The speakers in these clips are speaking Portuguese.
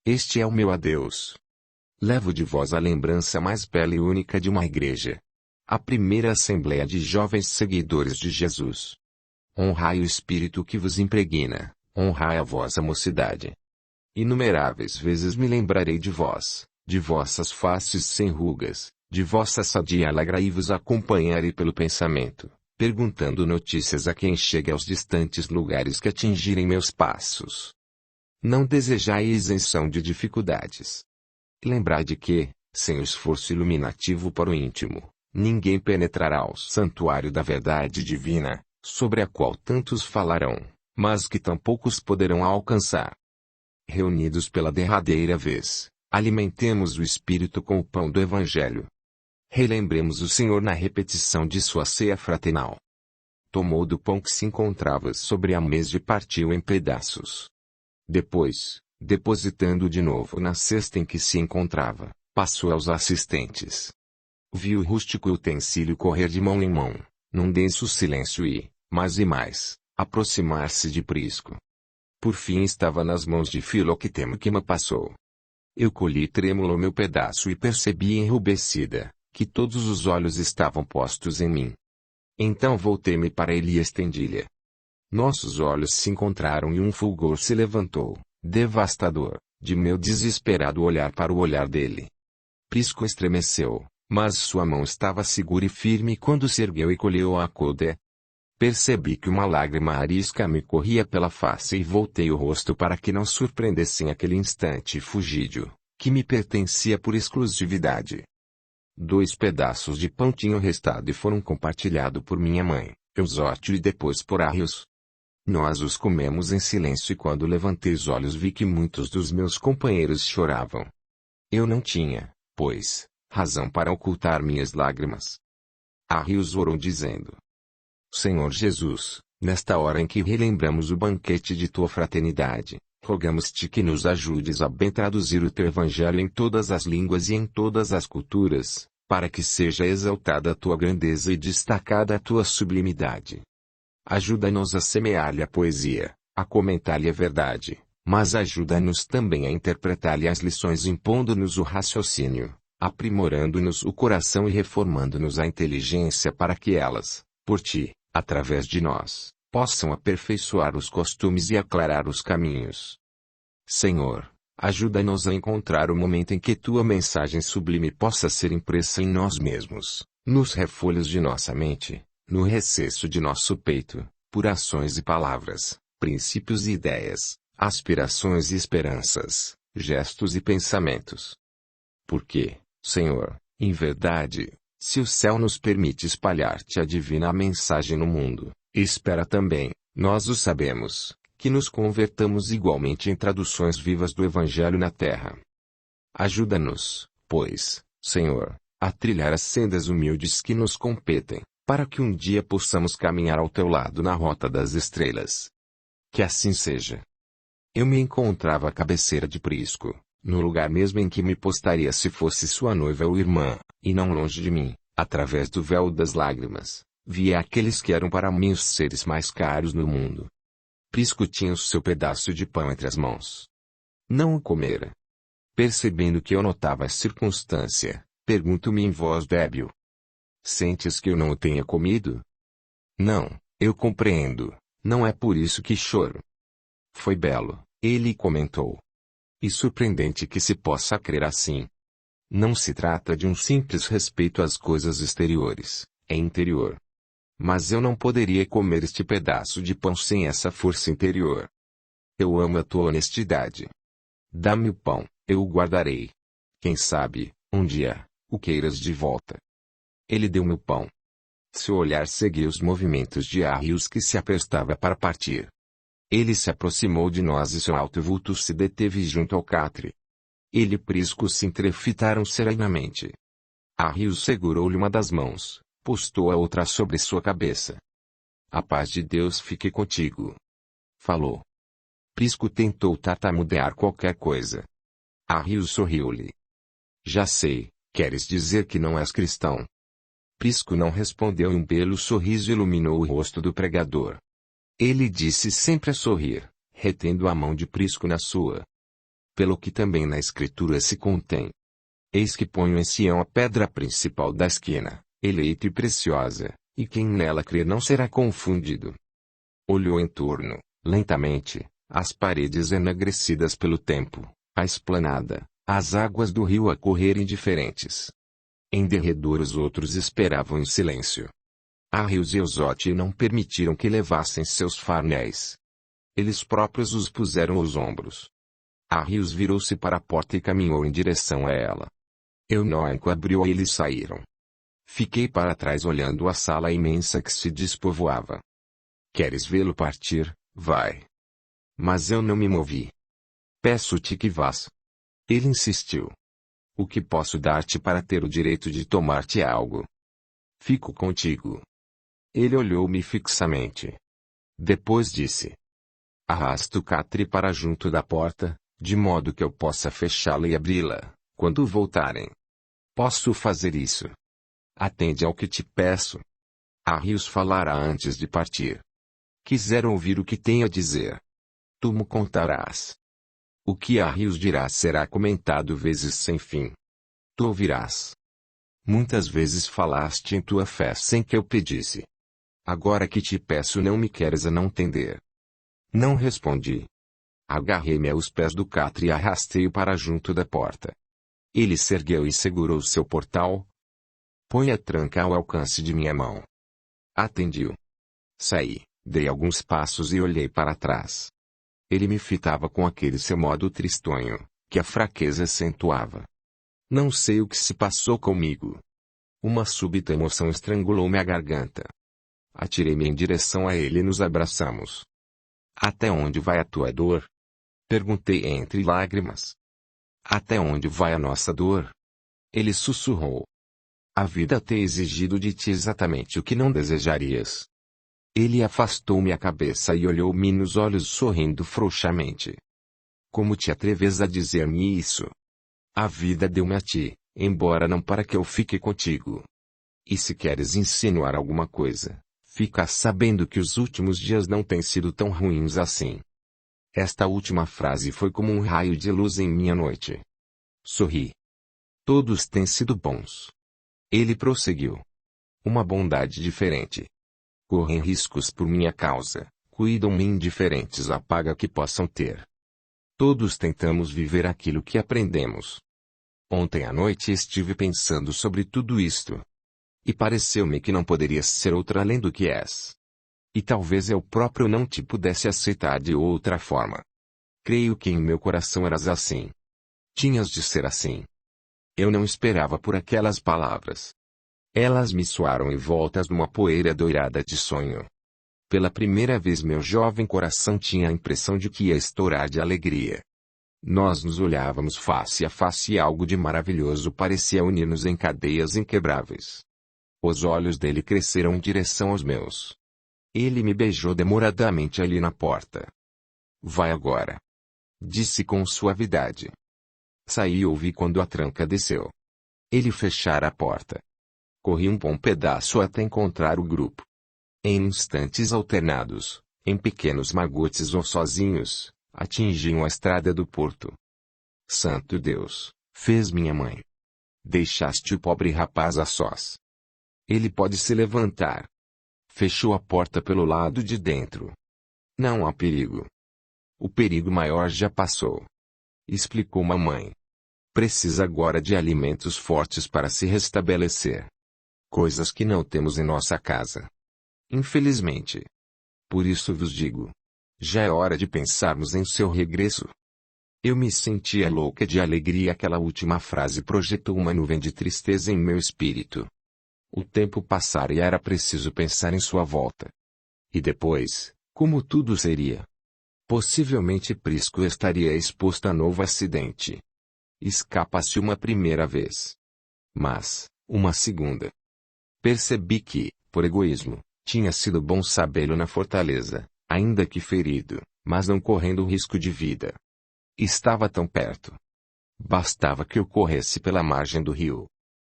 Este é o meu adeus. Levo de vós a lembrança mais bela e única de uma igreja. A primeira assembleia de jovens seguidores de Jesus. Honrai o Espírito que vos impregna, honrai a vossa mocidade. Inumeráveis vezes me lembrarei de vós, de vossas faces sem rugas, de vossa sadia alegria e vos acompanharei pelo pensamento, perguntando notícias a quem chega aos distantes lugares que atingirem meus passos. Não desejai isenção de dificuldades. Lembrai de que, sem o esforço iluminativo para o íntimo, ninguém penetrará ao santuário da verdade divina, sobre a qual tantos falarão, mas que tão poucos poderão alcançar. Reunidos pela derradeira vez, alimentemos o Espírito com o pão do Evangelho. Relembremos o Senhor na repetição de sua ceia fraternal. Tomou do pão que se encontrava sobre a mesa e partiu em pedaços. Depois, depositando de novo na cesta em que se encontrava, passou aos assistentes. Viu o rústico utensílio correr de mão em mão, num denso silêncio e, mais e mais, aproximar-se de Prisco. Por fim estava nas mãos de Filoctemo que me passou. Eu colhi trêmulo o meu pedaço e percebi enrubescida, que todos os olhos estavam postos em mim. Então voltei-me para ele e estendi-lhe. Nossos olhos se encontraram e um fulgor se levantou, devastador, de meu desesperado olhar para o olhar dele. Prisco estremeceu, mas sua mão estava segura e firme quando se ergueu e colheu a coda. Percebi que uma lágrima arisca me corria pela face e voltei o rosto para que não surpreendessem aquele instante fugídio, que me pertencia por exclusividade. 2 pedaços de pão tinham restado e foram compartilhados por minha mãe, Eusótio e depois por Arrius. Nós os comemos em silêncio e quando levantei os olhos vi que muitos dos meus companheiros choravam. Eu não tinha, pois, razão para ocultar minhas lágrimas. Arrius orou dizendo: Senhor Jesus, nesta hora em que relembramos o banquete de tua fraternidade, rogamos-te que nos ajudes a bem traduzir o teu evangelho em todas as línguas e em todas as culturas, para que seja exaltada a tua grandeza e destacada a tua sublimidade. Ajuda-nos a semear-lhe a poesia, a comentar-lhe a verdade, mas ajuda-nos também a interpretar-lhe as lições impondo-nos o raciocínio, aprimorando-nos o coração e reformando-nos a inteligência para que elas, por ti, através de nós, possam aperfeiçoar os costumes e aclarar os caminhos. Senhor, ajuda-nos a encontrar o momento em que tua mensagem sublime possa ser impressa em nós mesmos, nos refolhos de nossa mente, no recesso de nosso peito, por ações e palavras, princípios e ideias, aspirações e esperanças, gestos e pensamentos. Porque, Senhor, em verdade, se o céu nos permite espalhar-te a divina mensagem no mundo, espera também, nós o sabemos, que nos convertamos igualmente em traduções vivas do Evangelho na terra. Ajuda-nos, pois, Senhor, a trilhar as sendas humildes que nos competem, para que um dia possamos caminhar ao teu lado na rota das estrelas. Que assim seja. Eu me encontrava à cabeceira de Prisco, no lugar mesmo em que me postaria se fosse sua noiva ou irmã, e não longe de mim, através do véu das lágrimas, via aqueles que eram para mim os seres mais caros no mundo. Prisco tinha o seu pedaço de pão entre as mãos. Não o comera. Percebendo que eu notava a circunstância, pergunto-me em voz débil: Sentes que eu não o tenha comido? Não, eu compreendo, não é por isso que choro. Foi belo, ele comentou. E surpreendente que se possa crer assim. Não se trata de um simples respeito às coisas exteriores, é interior. Mas eu não poderia comer este pedaço de pão sem essa força interior. Eu amo a tua honestidade. Dá-me o pão, eu o guardarei. Quem sabe, um dia, o queiras de volta. Ele deu-me o pão. Seu olhar seguiu os movimentos de Arrius que se aprestava para partir. Ele se aproximou de nós e seu alto vulto se deteve junto ao catre. Ele e Prisco se entrefitaram serenamente. Arrius segurou-lhe uma das mãos, postou a outra sobre sua cabeça. A paz de Deus fique contigo. Falou. Prisco tentou tartamudear qualquer coisa. Arrius sorriu-lhe. Já sei, queres dizer que não és cristão. Prisco não respondeu e um belo sorriso iluminou o rosto do pregador. Ele disse sempre a sorrir, retendo a mão de Prisco na sua. pelo que também na Escritura se contém. Eis que ponho em Sião a pedra principal da esquina, eleita e preciosa, e quem nela crer não será confundido. Olhou em torno, lentamente, as paredes enegrecidas pelo tempo, a esplanada, as águas do rio a correrem diferentes. Em derredor os outros esperavam em silênio. Arrius e Eusote não permitiram que levassem seus farnéis. Eles próprios os puseram aos ombros. Arrius virou-se para a porta e caminhou em direção a ela. Eunóico abriu e eles saíram. Fiquei para trás olhando a sala imensa que se despovoava. Queres vê-lo partir? Vai. Mas eu não me movi. Peço-te que vás. Ele insistiu. O que posso dar-te para ter o direito de tomar-te algo? Fico contigo. Ele olhou-me fixamente. Depois disse. Arrasta o catre para junto da porta, de modo que eu possa fechá-la e abri-la, quando voltarem. Posso fazer isso. Atende ao que te peço. Arrius falará antes de partir. Quiser ouvir o que tem a dizer. Tu me contarás. O que Arrius dirá será comentado vezes sem fim. Tu ouvirás. Muitas vezes falaste em tua fé sem que eu pedisse. Agora que te peço não me queres a não tender. Não respondi. Agarrei-me aos pés do catre e arrastei-o para junto da porta. Ele se ergueu e segurou seu portal. Põe a tranca ao alcance de minha mão. Atendi-o. Saí, dei alguns passos e olhei para trás. Ele me fitava com aquele seu modo tristonho, que a fraqueza acentuava. Não sei o que se passou comigo. Uma súbita emoção estrangulou-me a garganta. Atirei-me em direção a ele e nos abraçamos. Até onde vai a tua dor? Perguntei entre lágrimas. Até onde vai a nossa dor? Ele sussurrou. A vida tem exigido de ti exatamente o que não desejarias. Ele afastou-me a cabeça e olhou-me nos olhos sorrindo frouxamente. Como te atreves a dizer-me isso? A vida deu-me a ti, embora não para que eu fique contigo. E se queres insinuar alguma coisa, fica sabendo que os últimos dias não têm sido tão ruins assim. Esta última frase foi como um raio de luz em minha noite. Sorri. Todos têm sido bons. Ele prosseguiu. Uma bondade diferente. Correm riscos por minha causa, cuidam-me indiferentes à paga que possam ter. Todos tentamos viver aquilo que aprendemos. Ontem à noite estive pensando sobre tudo isto. E pareceu-me que não poderias ser outra além do que és. E talvez eu próprio não te pudesse aceitar de outra forma. Creio que em meu coração eras assim. Tinhas de ser assim. Eu não esperava por aquelas palavras. Elas me soaram envoltas numa poeira dourada de sonho. Pela primeira vez meu jovem coração tinha a impressão de que ia estourar de alegria. Nós nos olhávamos face a face e algo de maravilhoso parecia unir-nos em cadeias inquebráveis. Os olhos dele cresceram em direção aos meus. Ele me beijou demoradamente ali na porta. Vai agora. Disse com suavidade. Saí e ouvi quando a tranca desceu. Ele fechara a porta. Corri um bom pedaço até encontrar o grupo. Em instantes alternados, em pequenos magotes ou sozinhos, atingiam a estrada do porto. Santo Deus, fez minha mãe. Deixaste o pobre rapaz a sós. Ele pode se levantar. Fechou a porta pelo lado de dentro. Não há perigo. O perigo maior já passou. Explicou mamãe. Precisa agora de alimentos fortes para se restabelecer. Coisas que não temos em nossa casa. Infelizmente. Por isso vos digo. Já é hora de pensarmos em seu regresso. Eu me sentia louca de alegria. Aquela última frase projetou uma nuvem de tristeza em meu espírito. O tempo passara e era preciso pensar em sua volta. E depois, como tudo seria? Possivelmente Prisco estaria exposto a novo acidente. Escapa-se uma primeira vez. Mas, uma segunda. Percebi que, por egoísmo, tinha sido bom sabê-lo na fortaleza, ainda que ferido, mas não correndo risco de vida. Estava tão perto. Bastava que eu corresse pela margem do rio.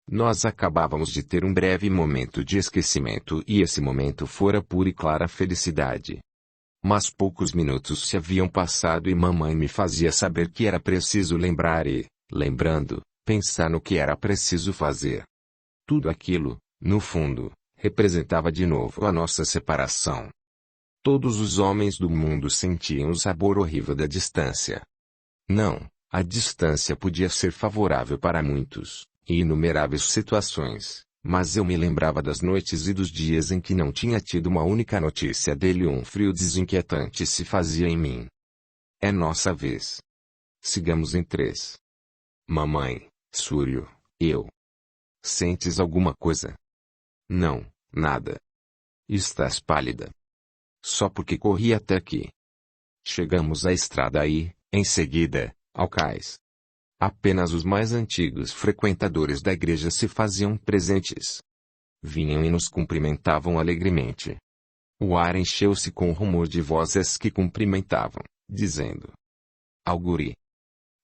Nós acabávamos de ter um breve momento de esquecimento e esse momento fora pura e clara felicidade. Mas poucos minutos se haviam passado e mamãe me fazia saber que era preciso lembrar e, lembrando, pensar no que era preciso fazer. Tudo aquilo, no fundo, representava de novo a nossa separação. Todos os homens do mundo sentiam o sabor horrível da distância. Não, a distância podia ser favorável para muitos, em inumeráveis situações, mas eu me lembrava das noites e dos dias em que não tinha tido uma única notícia dele e um frio desinquietante se fazia em mim. É nossa vez. Sigamos em 3. Mamãe, Súrio, eu. Sentes alguma coisa? Não, nada. Estás pálida. Só porque corri até aqui. Chegamos à estrada e, em seguida, ao cais. Apenas os mais antigos frequentadores da igreja se faziam presentes. Vinham e nos cumprimentavam alegremente. O ar encheu-se com o rumor de vozes que cumprimentavam, dizendo: Auguri.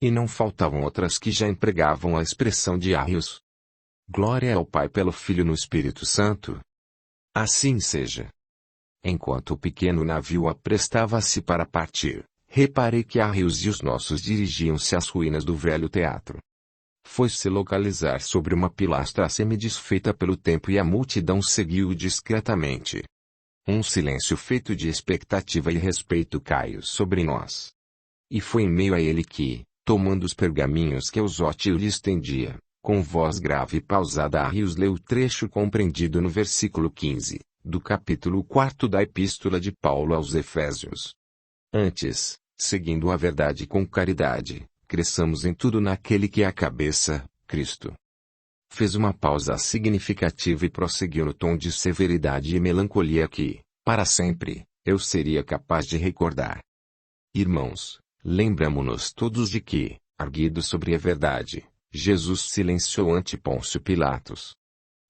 E não faltavam outras que já empregavam a expressão de arrios. Glória ao Pai pelo Filho no Espírito Santo. Assim seja. Enquanto o pequeno navio aprestava-se para partir, reparei que Arrius e os nossos dirigiam-se às ruínas do velho teatro. Foi-se localizar sobre uma pilastra semi-desfeita pelo tempo e a multidão seguiu discretamente. Um silêncio feito de expectativa e respeito caiu sobre nós. E foi em meio a ele que, tomando os pergaminhos que Eusótio lhe estendia, com voz grave e pausada Arrius leu o trecho compreendido no versículo 15, do capítulo 4 da Epístola de Paulo aos Efésios. Antes, seguindo a verdade com caridade, cresçamos em tudo naquele que é a cabeça, Cristo. Fez uma pausa significativa e prosseguiu no tom de severidade e melancolia que, para sempre, eu seria capaz de recordar. Irmãos, lembramo-nos todos de que, erguido sobre a verdade, Jesus silenciou ante Pôncio Pilatos.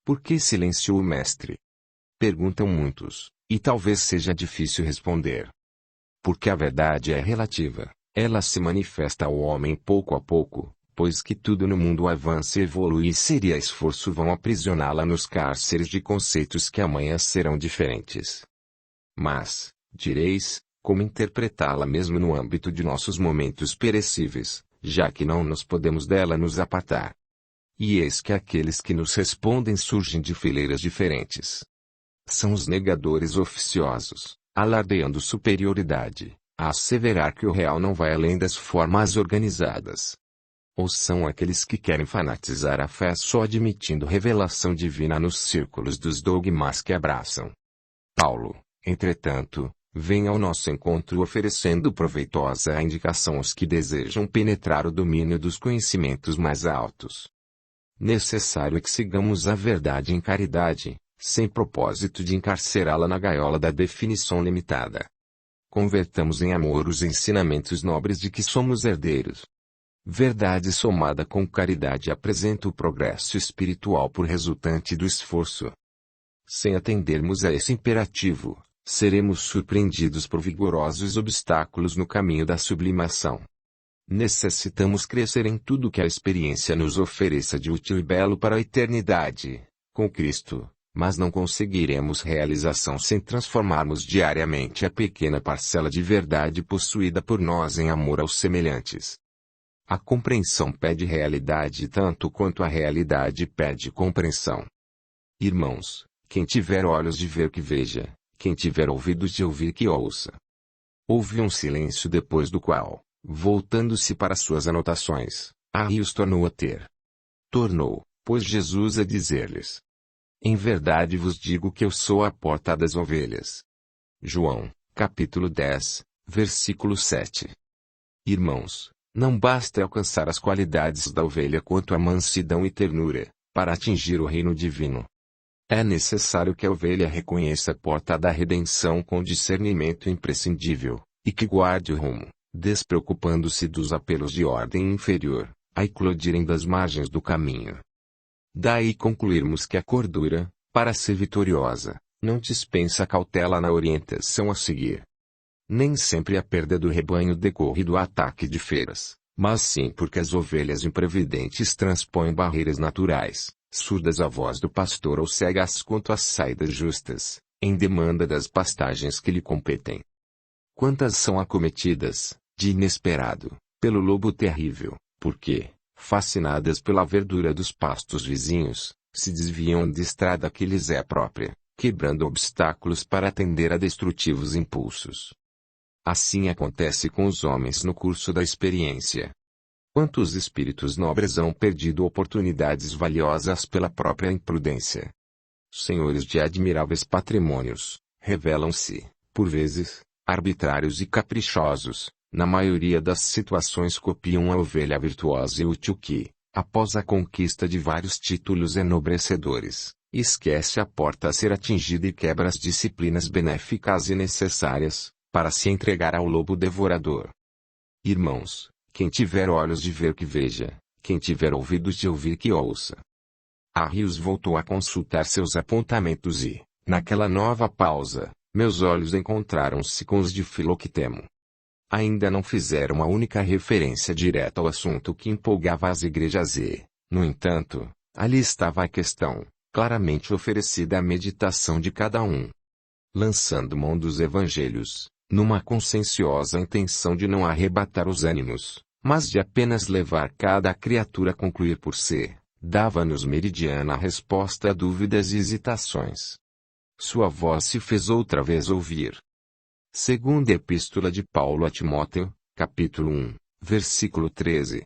Por que silenciou o Mestre? Perguntam muitos, e talvez seja difícil responder. Porque a verdade é relativa, ela se manifesta ao homem pouco a pouco, pois que tudo no mundo avança e evolui e seria esforço vão aprisioná-la nos cárceres de conceitos que amanhã serão diferentes. Mas, direis, como interpretá-la mesmo no âmbito de nossos momentos perecíveis, já que não nos podemos dela nos apartar? E eis que aqueles que nos respondem surgem de fileiras diferentes. São os negadores oficiosos, alardeando superioridade, a asseverar que o real não vai além das formas organizadas. Ou são aqueles que querem fanatizar a fé só admitindo revelação divina nos círculos dos dogmas que abraçam. Paulo, entretanto, vem ao nosso encontro oferecendo proveitosa indicação aos que desejam penetrar o domínio dos conhecimentos mais altos. Necessário é que sigamos a verdade em caridade, sem propósito de encarcerá-la na gaiola da definição limitada. Convertamos em amor os ensinamentos nobres de que somos herdeiros. Verdade somada com caridade apresenta o progresso espiritual por resultante do esforço. Sem atendermos a esse imperativo, seremos surpreendidos por vigorosos obstáculos no caminho da sublimação. Necessitamos crescer em tudo que a experiência nos ofereça de útil e belo para a eternidade, com Cristo, mas não conseguiremos realização sem transformarmos diariamente a pequena parcela de verdade possuída por nós em amor aos semelhantes. A compreensão pede realidade tanto quanto a realidade pede compreensão. Irmãos, quem tiver olhos de ver que veja, quem tiver ouvidos de ouvir que ouça. Houve um silêncio depois do qual, voltando-se para suas anotações, Arrius tornou a ter. Tornou, pois Jesus a dizer-lhes: Em verdade vos digo que eu sou a porta das ovelhas. João, capítulo 10, versículo 7. Irmãos, não basta alcançar as qualidades da ovelha quanto a mansidão e ternura, para atingir o reino divino. É necessário que a ovelha reconheça a porta da redenção com discernimento imprescindível, e que guarde o rumo, despreocupando-se dos apelos de ordem inferior, a eclodirem das margens do caminho. Daí concluirmos que a cordura, para ser vitoriosa, não dispensa cautela na orientação a seguir. Nem sempre a perda do rebanho decorre do ataque de feras, mas sim porque as ovelhas imprevidentes transpõem barreiras naturais, surdas à voz do pastor ou cegas quanto às saídas justas, em demanda das pastagens que lhe competem. Quantas são acometidas, de inesperado, pelo lobo terrível, porque, fascinadas pela verdura dos pastos vizinhos, se desviam de estrada que lhes é própria, quebrando obstáculos para atender a destrutivos impulsos. Assim acontece com os homens no curso da experiência. Quantos espíritos nobres hão perdido oportunidades valiosas pela própria imprudência? Senhores de admiráveis patrimônios, revelam-se, por vezes, arbitrários e caprichosos. Na maioria das situações copiam a ovelha virtuosa e útil que, após a conquista de vários títulos enobrecedores, esquece a porta a ser atingida e quebra as disciplinas benéficas e necessárias, para se entregar ao lobo devorador. Irmãos, quem tiver olhos de ver que veja, quem tiver ouvidos de ouvir que ouça. Arrius voltou a consultar seus apontamentos e, naquela nova pausa, meus olhos encontraram-se com os de Filoctemo. Ainda não fizeram a única referência direta ao assunto que empolgava as igrejas e, no entanto, ali estava a questão, claramente oferecida à meditação de cada um. Lançando mão dos evangelhos, numa conscienciosa intenção de não arrebatar os ânimos, mas de apenas levar cada criatura a concluir por si, dava-nos meridiana resposta a dúvidas e hesitações. Sua voz se fez outra vez ouvir. Segunda Epístola de Paulo a Timóteo, capítulo 1, versículo 13.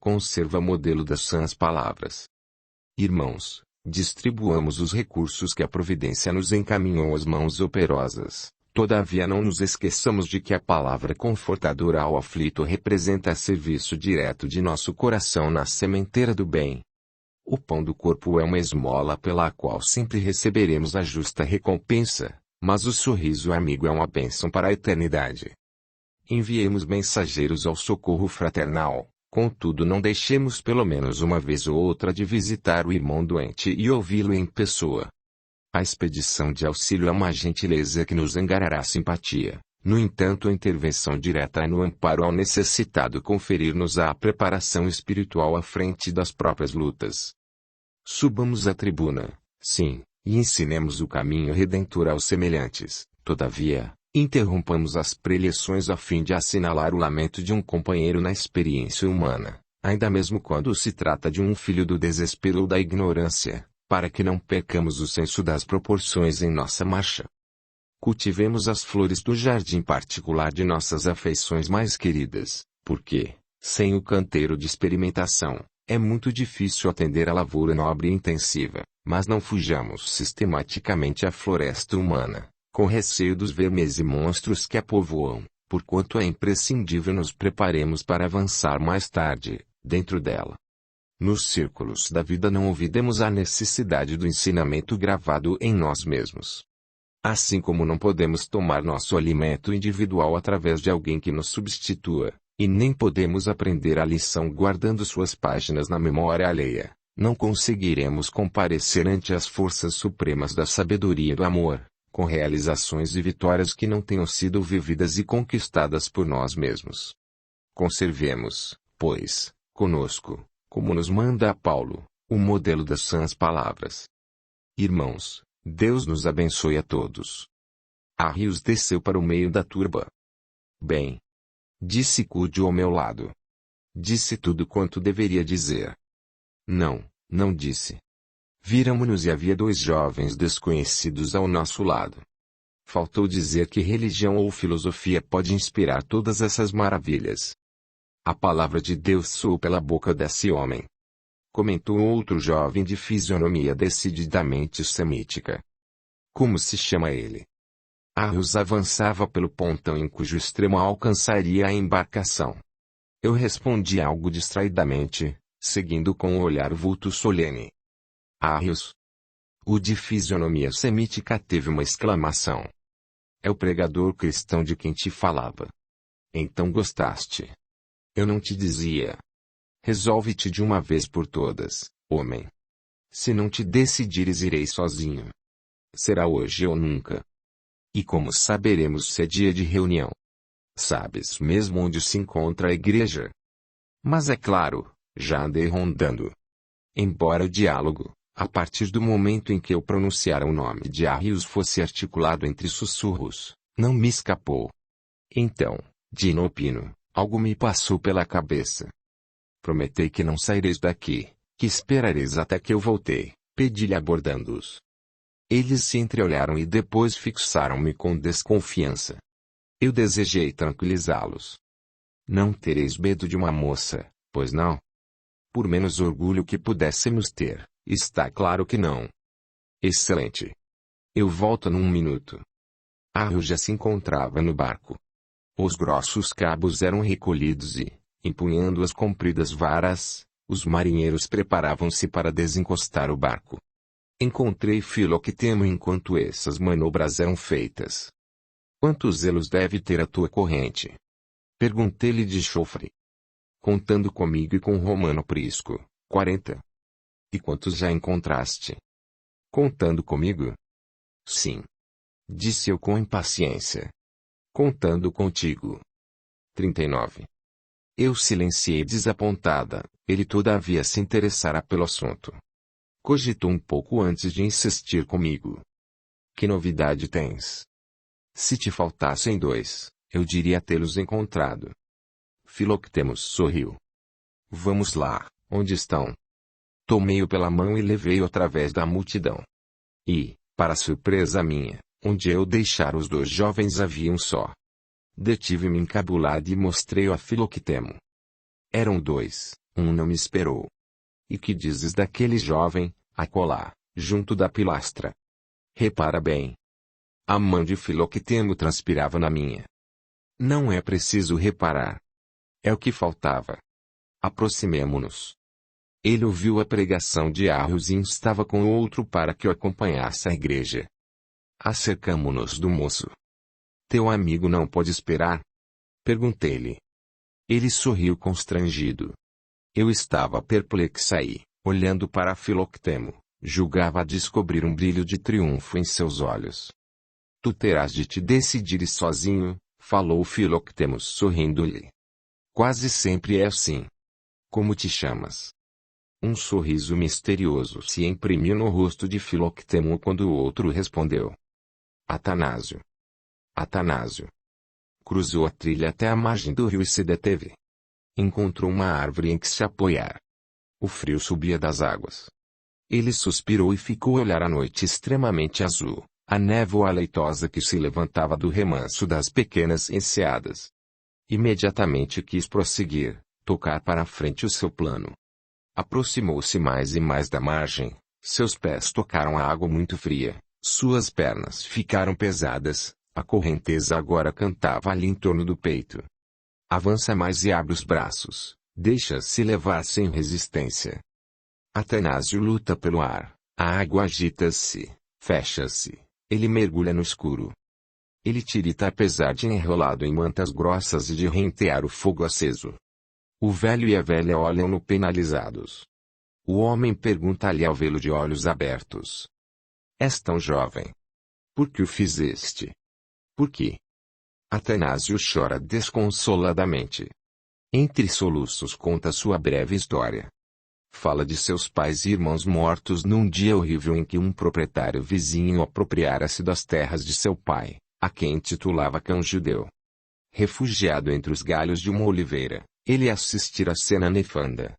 Conserva modelo das sãs palavras. Irmãos, distribuamos os recursos que a providência nos encaminhou às mãos operosas. Todavia não nos esqueçamos de que a palavra confortadora ao aflito representa serviço direto de nosso coração na sementeira do bem. O pão do corpo é uma esmola pela qual sempre receberemos a justa recompensa. Mas o sorriso amigo é uma bênção para a eternidade. Enviemos mensageiros ao socorro fraternal, contudo não deixemos pelo menos uma vez ou outra de visitar o irmão doente e ouvi-lo em pessoa. A expedição de auxílio é uma gentileza que nos angariará simpatia, no entanto a intervenção direta é no amparo ao necessitado conferir-nos a preparação espiritual à frente das próprias lutas. Subamos à tribuna, sim, e ensinemos o caminho redentor aos semelhantes. Todavia, interrompamos as preleções a fim de assinalar o lamento de um companheiro na experiência humana, ainda mesmo quando se trata de um filho do desespero ou da ignorância, para que não percamos o senso das proporções em nossa marcha. Cultivemos as flores do jardim particular de nossas afeições mais queridas, porque, sem o canteiro de experimentação, é muito difícil atender à lavoura nobre e intensiva. Mas não fujamos sistematicamente à floresta humana, com receio dos vermes e monstros que a povoam, porquanto é imprescindível nos preparemos para avançar mais tarde, dentro dela. Nos círculos da vida não ouvidemos a necessidade do ensinamento gravado em nós mesmos. Assim como não podemos tomar nosso alimento individual através de alguém que nos substitua, e nem podemos aprender a lição guardando suas páginas na memória alheia, não conseguiremos comparecer ante as forças supremas da sabedoria e do amor, com realizações e vitórias que não tenham sido vividas e conquistadas por nós mesmos. Conservemos, pois, conosco, como nos manda Paulo, o modelo das sãs palavras. Irmãos, Deus nos abençoe a todos. Arrius desceu para o meio da turba. Bem, disse Cúdio ao meu lado. Disse tudo quanto deveria dizer. Não disse. Viramo-nos e havia 2 jovens desconhecidos ao nosso lado. Faltou dizer que religião ou filosofia pode inspirar todas essas maravilhas. A palavra de Deus soou pela boca desse homem. Comentou outro jovem de fisionomia decididamente semítica. Como se chama ele? Arrius avançava pelo pontão em cujo extremo alcançaria a embarcação. Eu respondi algo distraidamente, seguindo com o olhar o vulto solene. Arrius. O de fisionomia semítica teve uma exclamação. É o pregador cristão de quem te falava. Então gostaste. Eu não te dizia. Resolve-te de uma vez por todas, homem. Se não te decidires, irei sozinho. Será hoje ou nunca. E como saberemos se é dia de reunião? Sabes mesmo onde se encontra a igreja? Mas é claro, já andei rondando. Embora o diálogo, a partir do momento em que eu pronunciara o nome de Arrius fosse articulado entre sussurros, não me escapou. Então, Dino Pino, algo me passou pela cabeça. Prometei que não saireis daqui, que esperareis até que eu voltei, pedi-lhe abordando-os. Eles se entreolharam e depois fixaram-me com desconfiança. Eu desejei tranquilizá-los. Não tereis medo de uma moça, pois não? Por menos orgulho que pudéssemos ter, está claro que não. Excelente. Eu volto num minuto. Eu já se encontrava no barco. Os grossos cabos eram recolhidos e, empunhando as compridas varas, os marinheiros preparavam-se para desencostar o barco. Encontrei Filoctemo enquanto essas manobras eram feitas. Quantos elos deve ter a tua corrente? Perguntei-lhe de chofre. Contando comigo e com Romano Prisco, 40. E quantos já encontraste? Contando comigo? Sim. Disse eu com impaciência. Contando contigo. 39. Eu silenciei desapontada, ele todavia se interessara pelo assunto. Cogitou um pouco antes de insistir comigo. Que novidade tens? Se te faltassem 2, eu diria tê-los encontrado. Filoctemo sorriu. Vamos lá, onde estão? Tomei-o pela mão e levei-o através da multidão. E, para surpresa minha, onde eu deixara os 2 jovens havia um só. Detive-me encabulado e mostrei-o a Filoctemo. Eram 2, um não me esperou. E que dizes daquele jovem, acolá, junto da pilastra? Repara bem. A mão de Filoctemo transpirava na minha. Não é preciso reparar. É o que faltava. Aproximemo-nos. Ele ouviu a pregação de Arros e instava com o outro para que o acompanhasse à igreja. Acercamo-nos do moço. Teu amigo não pode esperar? Perguntei-lhe. Ele sorriu constrangido. Eu estava perplexa e, olhando para Filoctemo, julgava descobrir um brilho de triunfo em seus olhos. Tu terás de te decidir sozinho, falou Filoctemo sorrindo-lhe. Quase sempre é assim. Como te chamas? Um sorriso misterioso se imprimiu no rosto de Filoctemo quando o outro respondeu. Atanásio. Atanásio. Cruzou a trilha até a margem do rio e se deteve. Encontrou uma árvore em que se apoiar. O frio subia das águas. Ele suspirou e ficou a olhar a noite extremamente azul, a névoa leitosa que se levantava do remanso das pequenas enseadas. Imediatamente quis prosseguir, tocar para a frente o seu plano. Aproximou-se mais e mais da margem, seus pés tocaram a água muito fria, suas pernas ficaram pesadas, a correnteza agora cantava-lhe em torno do peito. Avança mais e abre os braços, deixa-se levar sem resistência. Atanásio luta pelo ar, a água agita-se, fecha-se, ele mergulha no escuro. Ele tirita apesar de enrolado em mantas grossas e de rentear o fogo aceso. O velho e a velha olham-no penalizados. O homem pergunta-lhe ao vê-lo de olhos abertos. És tão jovem. Por que o fizeste? Por quê? Atanásio chora desconsoladamente. Entre soluços conta sua breve história. Fala de seus pais e irmãos mortos num dia horrível em que um proprietário vizinho apropriara-se das terras de seu pai, a quem titulava cão judeu. Refugiado entre os galhos de uma oliveira, ele assistira a cena nefanda.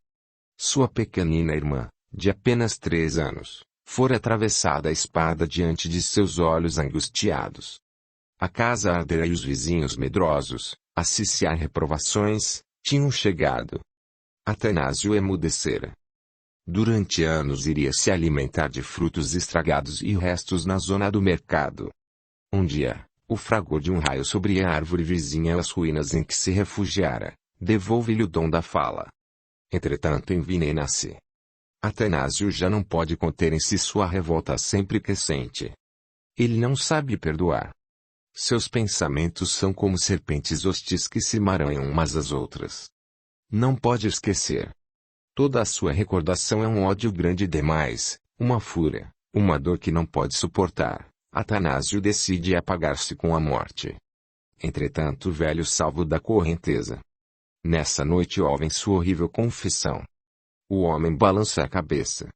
Sua pequenina irmã, de apenas 3 anos, fora atravessada a espada diante de seus olhos angustiados. A casa ardera e os vizinhos medrosos, a ciciar reprovações, tinham chegado. Atanásio emudecera. Durante anos iria se alimentar de frutos estragados e restos na zona do mercado. Um dia, o fragor de um raio sobre a árvore vizinha às ruínas em que se refugiara, devolve-lhe o dom da fala. Entretanto envenena-se. Atanásio já não pode conter em si sua revolta sempre crescente. Ele não sabe perdoar. Seus pensamentos são como serpentes hostis que se emaranham umas às outras. Não pode esquecer. Toda a sua recordação é um ódio grande demais, uma fúria, uma dor que não pode suportar. Atanásio decide apagar-se com a morte. Entretanto o velho salvo da correnteza. Nessa noite ouvem sua horrível confissão. O homem balança a cabeça.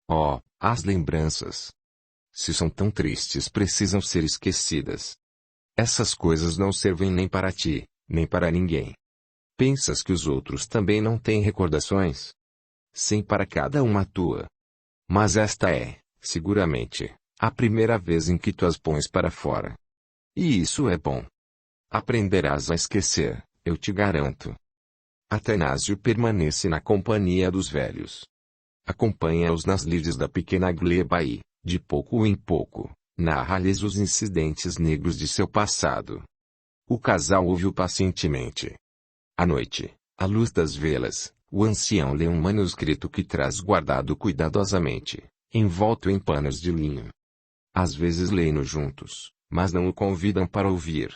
Oh, as lembranças! Se são tão tristes precisam ser esquecidas. Essas coisas não servem nem para ti, nem para ninguém. Pensas que os outros também não têm recordações? Sim, para cada uma tua. Mas esta é, seguramente, a primeira vez em que tu as pões para fora. E isso é bom. Aprenderás a esquecer, eu te garanto. Atanásio permanece na companhia dos velhos. Acompanha-os nas lides da pequena gleba e, de pouco em pouco, narra-lhes os incidentes negros de seu passado. O casal ouve-o pacientemente. À noite, à luz das velas, o ancião lê um manuscrito que traz guardado cuidadosamente, envolto em panos de linho. Às vezes leem-no juntos, mas não o convidam para ouvir.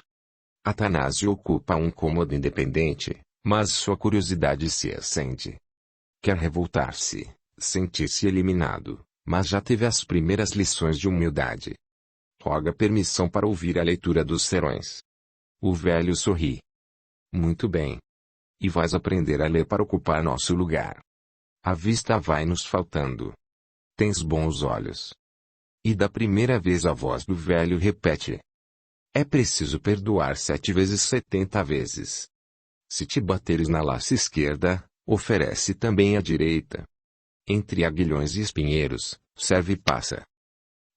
Atanásio ocupa um cômodo independente, mas sua curiosidade se acende. Quer revoltar-se, sentir-se eliminado, mas já teve as primeiras lições de humildade. Roga permissão para ouvir a leitura dos serões. O velho sorri. Muito bem. E vais aprender a ler para ocupar nosso lugar. A vista vai nos faltando. Tens bons olhos. E da primeira vez a voz do velho repete. É preciso perdoar 7 vezes 70 vezes. Se te bateres na laça esquerda, oferece também a direita. Entre aguilhões e espinheiros, serve e passa.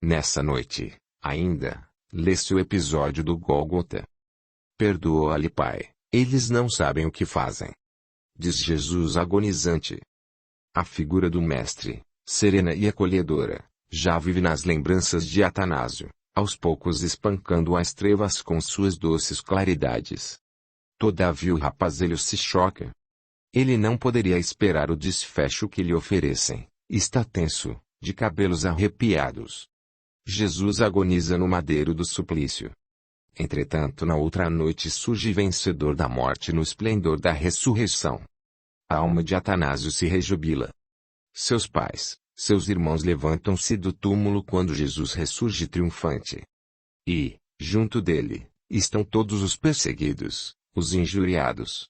Nessa noite, ainda, lê-se o episódio do Gólgota. Perdoa-lhe, Pai, eles não sabem o que fazem. Diz Jesus agonizante. A figura do Mestre, serena e acolhedora, já vive nas lembranças de Atanásio, aos poucos espancando as trevas com suas doces claridades. Todavia o rapazelho se choca. Ele não poderia esperar o desfecho que lhe oferecem. Está tenso, de cabelos arrepiados. Jesus agoniza no madeiro do suplício. Entretanto, na outra noite surge vencedor da morte no esplendor da ressurreição. A alma de Atanásio se rejubila. Seus pais, seus irmãos levantam-se do túmulo quando Jesus ressurge triunfante. E, junto dele, estão todos os perseguidos, os injuriados.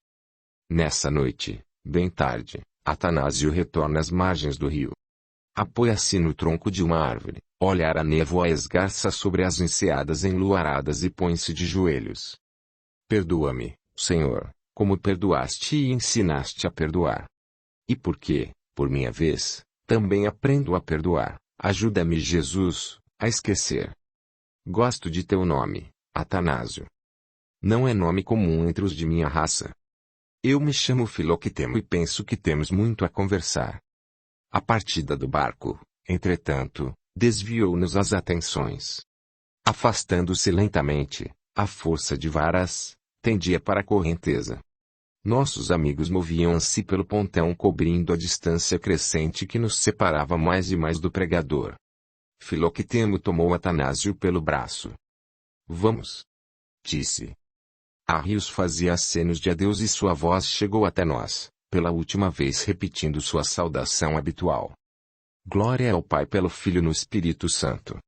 Nessa noite, bem tarde, Atanásio retorna às margens do rio. Apoia-se no tronco de uma árvore, olha a névoa esgarça sobre as enseadas enluaradas e põe-se de joelhos. Perdoa-me, Senhor, como perdoaste e ensinaste a perdoar. E porque, por minha vez, também aprendo a perdoar, ajuda-me, Jesus, a esquecer. Gosto de teu nome, Atanásio. Não é nome comum entre os de minha raça. Eu me chamo Filoquitemo e penso que temos muito a conversar. A partida do barco, entretanto, desviou-nos as atenções. Afastando-se lentamente, a força de varas, tendia para a correnteza. Nossos amigos moviam-se pelo pontão cobrindo a distância crescente que nos separava mais e mais do pregador. Filoquitemo tomou Atanásio pelo braço. Vamos! Disse. Arrius fazia acenos de adeus e sua voz chegou até nós, pela última vez repetindo sua saudação habitual. Glória ao Pai pelo Filho no Espírito Santo.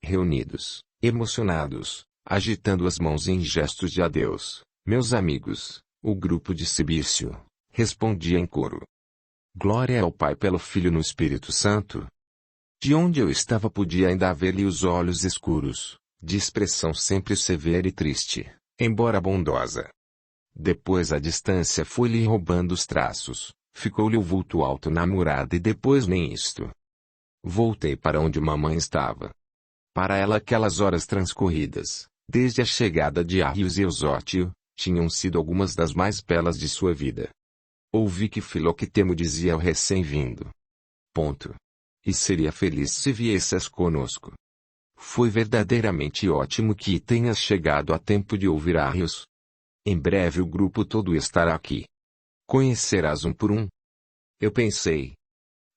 Reunidos, emocionados, agitando as mãos em gestos de adeus, meus amigos, o grupo de Cibício, respondia em coro. Glória ao Pai pelo Filho no Espírito Santo. De onde eu estava podia ainda haver-lhe os olhos escuros, de expressão sempre severa e triste, embora bondosa. Depois a distância foi-lhe roubando os traços, ficou-lhe o vulto alto na murada e depois nem isto. Voltei para onde mamãe estava. Para ela aquelas horas transcorridas, desde a chegada de Arrius e Eusótio, tinham sido algumas das mais belas de sua vida. Ouvi que Filoquitemo dizia ao recém-vindo. Ponto. E seria feliz se viesses conosco. Foi verdadeiramente ótimo que tenhas chegado a tempo de ouvir Arrius. Em breve o grupo todo estará aqui. Conhecerás um por um. Eu pensei.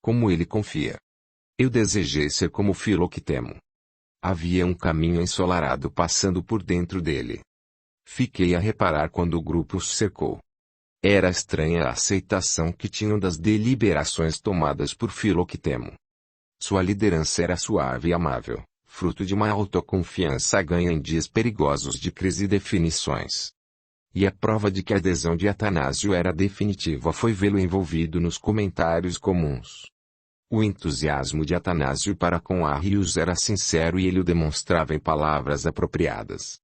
Como ele confia. Eu desejei ser como Filoquitemo. Havia um caminho ensolarado passando por dentro dele. Fiquei a reparar quando o grupo os cercou. Era estranha a aceitação que tinham das deliberações tomadas por Filoquitemo. Sua liderança era suave e amável, fruto de uma autoconfiança ganha em dias perigosos de crise e definições. E a prova de que a adesão de Atanásio era definitiva foi vê-lo envolvido nos comentários comuns. O entusiasmo de Atanásio para com Arrius era sincero e ele o demonstrava em palavras apropriadas.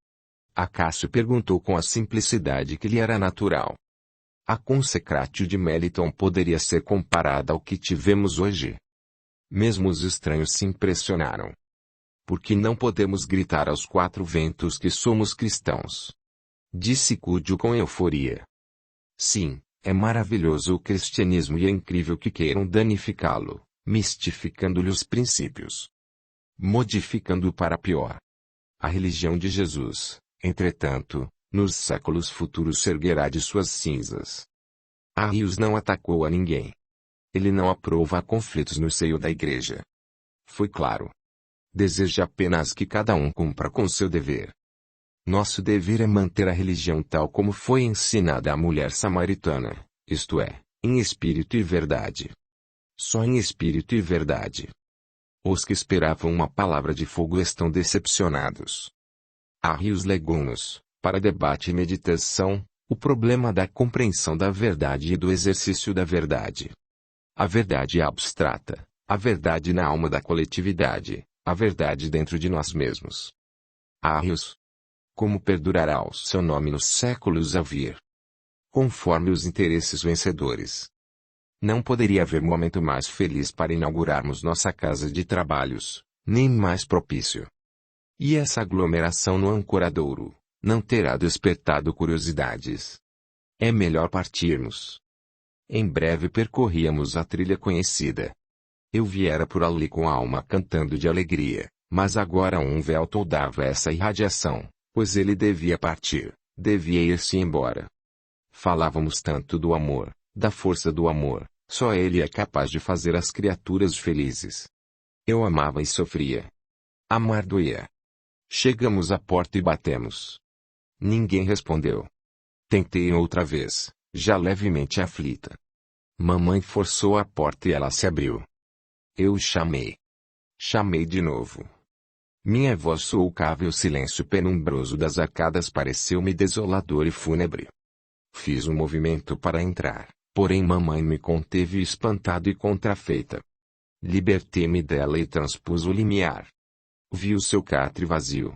Acácio perguntou com a simplicidade que lhe era natural. A consecratio de Meliton poderia ser comparada ao que tivemos hoje? Mesmo os estranhos se impressionaram. Por que não podemos gritar aos quatro ventos que somos cristãos? Disse Cúdio com euforia. Sim, é maravilhoso o cristianismo e é incrível que queiram danificá-lo, mistificando-lhe os princípios, modificando-o para pior. A religião de Jesus, entretanto, nos séculos futuros se erguerá de suas cinzas. Arrius não atacou a ninguém. Ele não aprova conflitos no seio da igreja. Foi claro. Deseja apenas que cada um cumpra com seu dever. Nosso dever é manter a religião tal como foi ensinada à mulher samaritana, isto é, em espírito e verdade. Só em espírito e verdade. Os que esperavam uma palavra de fogo estão decepcionados. Arrius legou-nos, para debate e meditação, o problema da compreensão da verdade e do exercício da verdade. A verdade abstrata, a verdade na alma da coletividade, a verdade dentro de nós mesmos. Arrius. Como perdurará o seu nome nos séculos a vir? Conforme os interesses vencedores. Não poderia haver momento mais feliz para inaugurarmos nossa casa de trabalhos, nem mais propício. E essa aglomeração no Ancoradouro não terá despertado curiosidades. É melhor partirmos. Em breve percorríamos a trilha conhecida. Eu viera por ali com a alma cantando de alegria, mas agora um véu toldava essa irradiação, pois ele devia partir, devia ir-se embora. Falávamos tanto do amor, da força do amor, só ele é capaz de fazer as criaturas felizes. Eu amava e sofria. Amar doía. Chegamos à porta e batemos. Ninguém respondeu. Tentei outra vez, já levemente aflita. Mamãe forçou a porta e ela se abriu. Eu chamei. Chamei de novo. Minha voz sulcava e o silêncio penumbroso das arcadas pareceu-me desolador e fúnebre. Fiz um movimento para entrar, porém mamãe me conteve espantado e contrafeita. Libertei-me dela e transpus o limiar. Vi o seu catre vazio.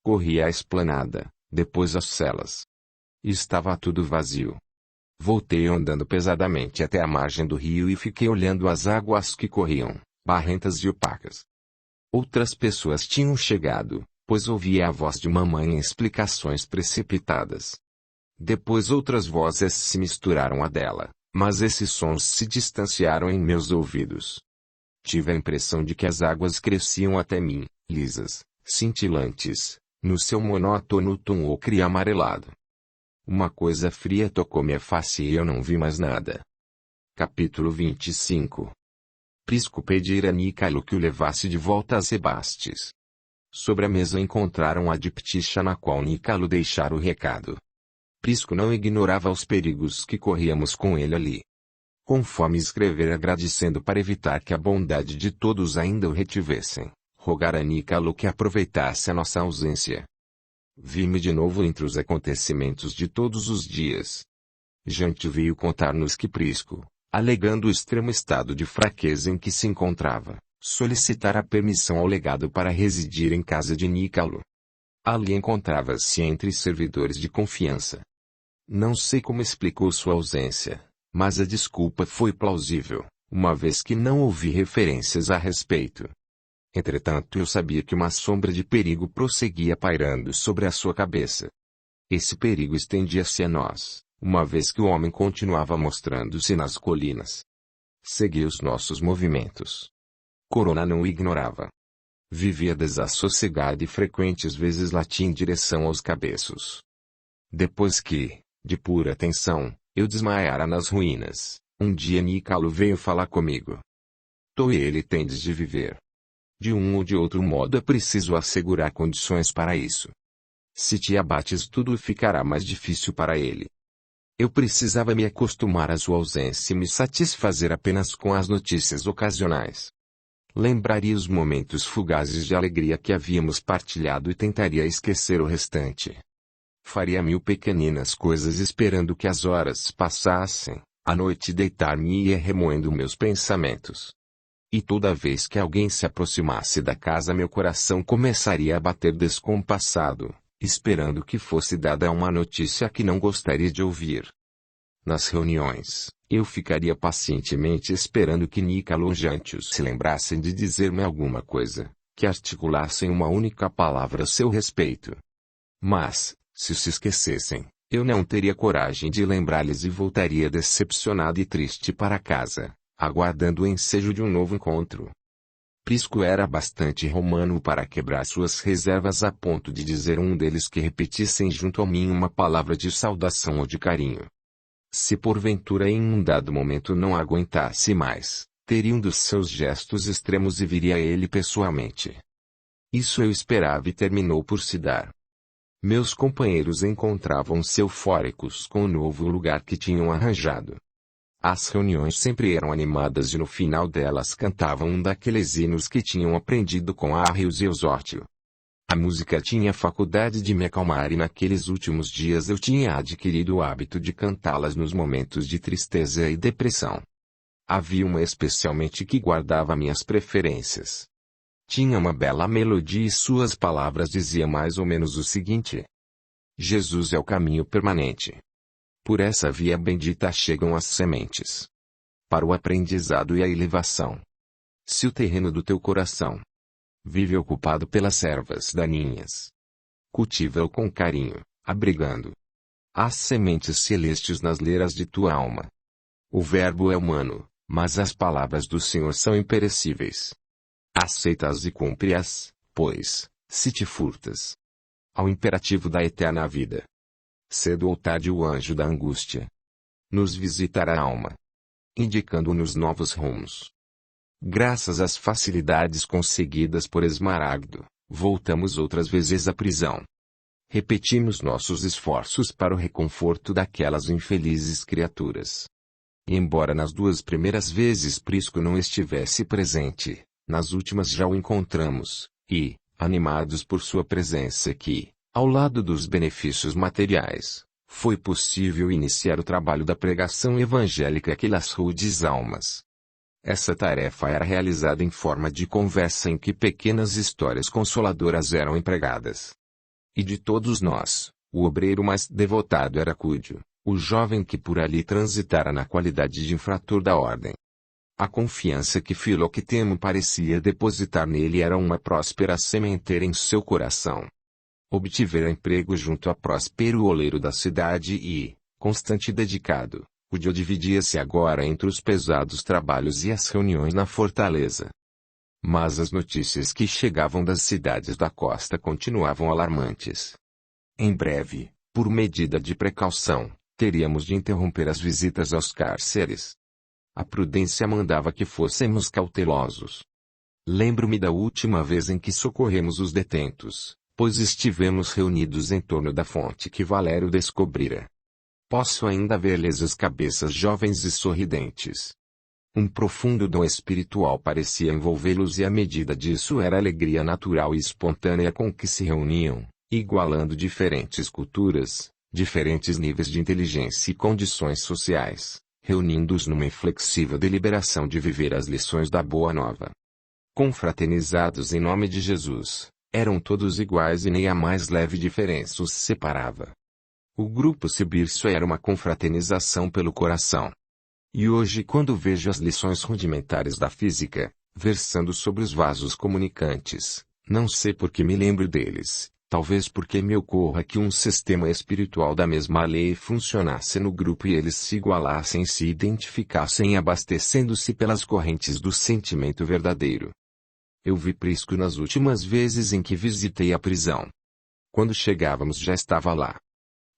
Corri à esplanada, depois às celas. Estava tudo vazio. Voltei andando pesadamente até a margem do rio e fiquei olhando as águas que corriam, barrentas e opacas. Outras pessoas tinham chegado, pois ouvia a voz de mamãe em explicações precipitadas. Depois outras vozes se misturaram à dela, mas esses sons se distanciaram em meus ouvidos. Tive a impressão de que as águas cresciam até mim, lisas, cintilantes, no seu monótono tom ocre e amarelado. Uma coisa fria tocou-me a face e eu não vi mais nada. Capítulo 25. Prisco pedira a Nicalo que o levasse de volta a Sebastes. Sobre a mesa encontraram a dipticha na qual Nicalo deixara o recado. Prisco não ignorava os perigos que corríamos com ele ali. Conforme escrevera agradecendo para evitar que a bondade de todos ainda o retivessem, rogara a Nicalo que aproveitasse a nossa ausência. Vi-me de novo entre os acontecimentos de todos os dias. Jante veio contar-nos que Prisco, alegando o extremo estado de fraqueza em que se encontrava, solicitara permissão ao legado para residir em casa de Nicalo. Ali encontrava-se entre servidores de confiança. Não sei como explicou sua ausência, mas a desculpa foi plausível, uma vez que não ouvi referências a respeito. Entretanto eu sabia que uma sombra de perigo prosseguia pairando sobre a sua cabeça. Esse perigo estendia-se a nós, uma vez que o homem continuava mostrando-se nas colinas. Seguia os nossos movimentos. Corona não o ignorava. Vivia desassossegado e frequentes vezes latia em direção aos cabeços. Depois que, de pura tensão, eu desmaiara nas ruínas, um dia Nicalo veio falar comigo. Tu e ele tendes de viver. De um ou de outro modo é preciso assegurar condições para isso. Se te abates tudo ficará mais difícil para ele. Eu precisava me acostumar à sua ausência e me satisfazer apenas com as notícias ocasionais. Lembraria os momentos fugazes de alegria que havíamos partilhado e tentaria esquecer o restante. Faria 1000 pequeninas coisas esperando que as horas passassem, à noite deitar-me e ia remoendo meus pensamentos. E toda vez que alguém se aproximasse da casa meu coração começaria a bater descompassado, esperando que fosse dada uma notícia que não gostaria de ouvir. Nas reuniões, eu ficaria pacientemente esperando que Nica Lonjantius se lembrassem de dizer-me alguma coisa, que articulassem uma única palavra a seu respeito. Mas, se esquecessem, eu não teria coragem de lembrar-lhes e voltaria decepcionado e triste para casa, aguardando o ensejo de um novo encontro. Prisco era bastante romano para quebrar suas reservas a ponto de dizer a um deles que repetissem junto a mim uma palavra de saudação ou de carinho. Se porventura em um dado momento não aguentasse mais, teria um dos seus gestos extremos e viria a ele pessoalmente. Isso eu esperava e terminou por se dar. Meus companheiros encontravam-se eufóricos com o novo lugar que tinham arranjado. As reuniões sempre eram animadas e no final delas cantavam um daqueles hinos que tinham aprendido com Arrius e Osórtio. A música tinha a faculdade de me acalmar e naqueles últimos dias eu tinha adquirido o hábito de cantá-las nos momentos de tristeza e depressão. Havia uma especialmente que guardava minhas preferências. Tinha uma bela melodia e suas palavras diziam mais ou menos o seguinte: Jesus é o caminho permanente. Por essa via bendita chegam as sementes para o aprendizado e a elevação. Se o terreno do teu coração vive ocupado pelas ervas daninhas, cultiva-o com carinho, abrigando as sementes celestes nas leiras de tua alma. O verbo é humano, mas as palavras do Senhor são imperecíveis. Aceita-as e cumpre-as, pois, se te furtas ao imperativo da eterna vida, cedo ou tarde o anjo da angústia nos visitará a alma, indicando-nos novos rumos. Graças às facilidades conseguidas por Esmaragdo, voltamos outras vezes à prisão. Repetimos nossos esforços para o reconforto daquelas infelizes criaturas. E embora nas duas primeiras vezes Prisco não estivesse presente, nas últimas já o encontramos, e, animados por sua presença aqui, ao lado dos benefícios materiais, foi possível iniciar o trabalho da pregação evangélica àquelas rudes almas. Essa tarefa era realizada em forma de conversa em que pequenas histórias consoladoras eram empregadas. E de todos nós, o obreiro mais devotado era Cúdio, o jovem que por ali transitara na qualidade de infrator da ordem. A confiança que Filoctemo parecia depositar nele era uma próspera sementeira em seu coração. Obtivera emprego junto a próspero oleiro da cidade e, constante e dedicado, Cúdio dividia-se agora entre os pesados trabalhos e as reuniões na fortaleza. Mas as notícias que chegavam das cidades da costa continuavam alarmantes. Em breve, por medida de precaução, teríamos de interromper as visitas aos cárceres. A prudência mandava que fôssemos cautelosos. Lembro-me da última vez em que socorremos os detentos, pois estivemos reunidos em torno da fonte que Valério descobrira. Posso ainda ver-lhes as cabeças jovens e sorridentes. Um profundo dom espiritual parecia envolvê-los e à medida disso era a alegria natural e espontânea com que se reuniam, igualando diferentes culturas, diferentes níveis de inteligência e condições sociais, reunindo-os numa inflexível deliberação de viver as lições da Boa Nova. Confraternizados em nome de Jesus, eram todos iguais e nem a mais leve diferença os separava. O grupo Sibirso era uma confraternização pelo coração. E hoje quando vejo as lições rudimentares da física, versando sobre os vasos comunicantes, não sei por que me lembro deles, talvez porque me ocorra que um sistema espiritual da mesma lei funcionasse no grupo e eles se igualassem e se identificassem abastecendo-se pelas correntes do sentimento verdadeiro. Eu vi Prisco nas últimas vezes em que visitei a prisão. Quando chegávamos já estava lá.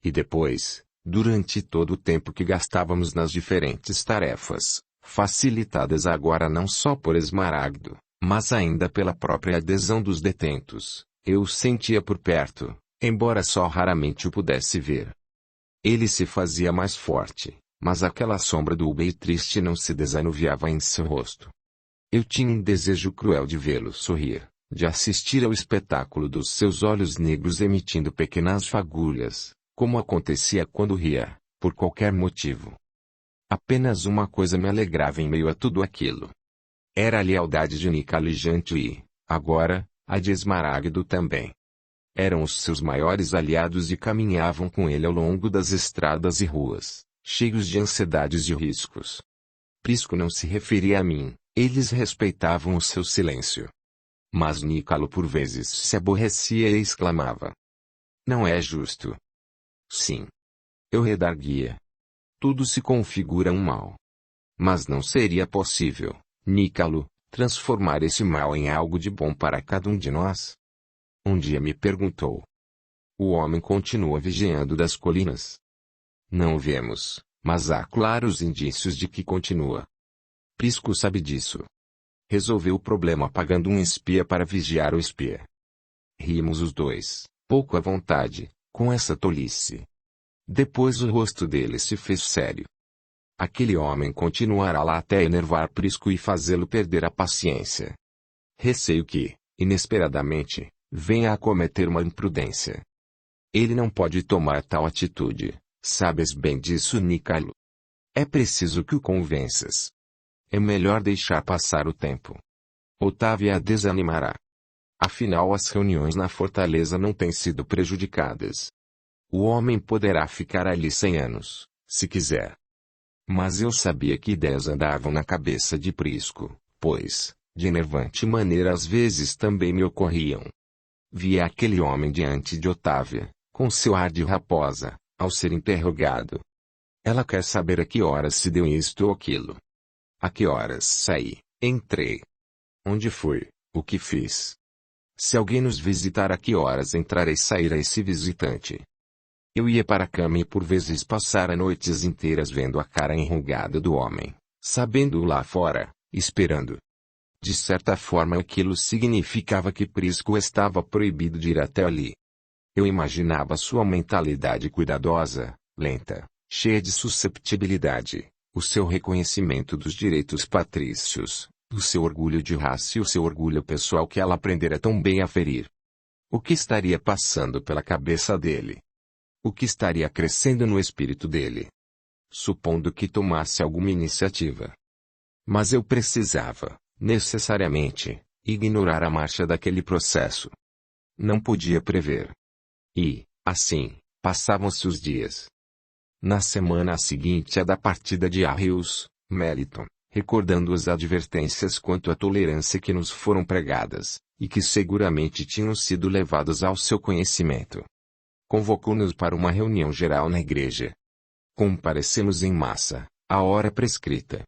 E depois, durante todo o tempo que gastávamos nas diferentes tarefas, facilitadas agora não só por Esmaragdo, mas ainda pela própria adesão dos detentos, eu o sentia por perto, embora só raramente o pudesse ver. Ele se fazia mais forte, mas aquela sombra dúbia e triste não se desanuviava em seu rosto. Eu tinha um desejo cruel de vê-lo sorrir, de assistir ao espetáculo dos seus olhos negros emitindo pequenas fagulhas, como acontecia quando ria, por qualquer motivo. Apenas uma coisa me alegrava em meio a tudo aquilo. Era a lealdade de Nica Lonjantius e, agora, a de Esmaragdo também. Eram os seus maiores aliados e caminhavam com ele ao longo das estradas e ruas, cheios de ansiedades e riscos. Prisco não se referia a mim, eles respeitavam o seu silêncio. Mas Nicalo por vezes se aborrecia e exclamava: "Não é justo." Sim. Eu redarguia. Tudo se configura um mal. Mas não seria possível, Nicalo, transformar esse mal em algo de bom para cada um de nós? Um dia me perguntou. O homem continua vigiando das colinas. Não o vemos, mas há claros indícios de que continua. Prisco sabe disso. Resolveu o problema pagando um espia para vigiar o espia. Rimos os dois, pouco à vontade, com essa tolice. Depois o rosto dele se fez sério. Aquele homem continuará lá até enervar Prisco e fazê-lo perder a paciência. Receio que, inesperadamente, venha a cometer uma imprudência. Ele não pode tomar tal atitude, sabes bem disso, Nicalo. É preciso que o convenças. É melhor deixar passar o tempo. Otávia desanimará. Afinal, as reuniões na fortaleza não têm sido prejudicadas. O homem poderá ficar ali 100 anos, se quiser. Mas eu sabia que ideias andavam na cabeça de Prisco, pois, de enervante maneira às vezes também me ocorriam. Via aquele homem diante de Otávia, com seu ar de raposa, ao ser interrogado. Ela quer saber a que horas se deu isto ou aquilo. A que horas saí, entrei. Onde fui, o que fiz. Se alguém nos visitar, a que horas entrar e sair esse visitante. Eu ia para a cama e por vezes passara noites inteiras vendo a cara enrugada do homem, sabendo-o lá fora, esperando. De certa forma aquilo significava que Prisco estava proibido de ir até ali. Eu imaginava sua mentalidade cuidadosa, lenta, cheia de susceptibilidade, o seu reconhecimento dos direitos patrícios, o seu orgulho de raça e o seu orgulho pessoal que ela aprendera tão bem a ferir. O que estaria passando pela cabeça dele? O que estaria crescendo no espírito dele? Supondo que tomasse alguma iniciativa. Mas eu precisava, necessariamente, ignorar a marcha daquele processo. Não podia prever. E, assim, passavam-se os dias. Na semana seguinte à da partida de Arreus, Meliton, recordando as advertências quanto à tolerância que nos foram pregadas, e que seguramente tinham sido levadas ao seu conhecimento, convocou-nos para uma reunião geral na igreja. Comparecemos em massa, à hora prescrita.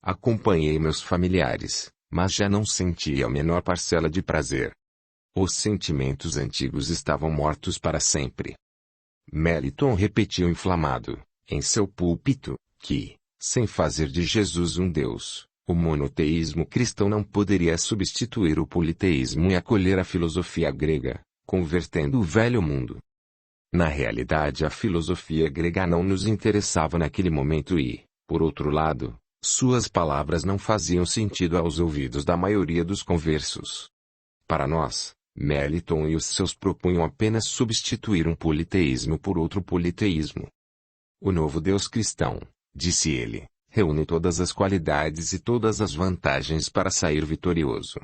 Acompanhei meus familiares, mas já não sentia a menor parcela de prazer. Os sentimentos antigos estavam mortos para sempre. Meliton repetiu inflamado, em seu púlpito, que, sem fazer de Jesus um Deus, o monoteísmo cristão não poderia substituir o politeísmo e acolher a filosofia grega, convertendo o velho mundo. Na realidade, a filosofia grega não nos interessava naquele momento e, por outro lado, suas palavras não faziam sentido aos ouvidos da maioria dos conversos. Para nós, Meliton e os seus propunham apenas substituir um politeísmo por outro politeísmo. O novo Deus cristão, disse ele, reúne todas as qualidades e todas as vantagens para sair vitorioso.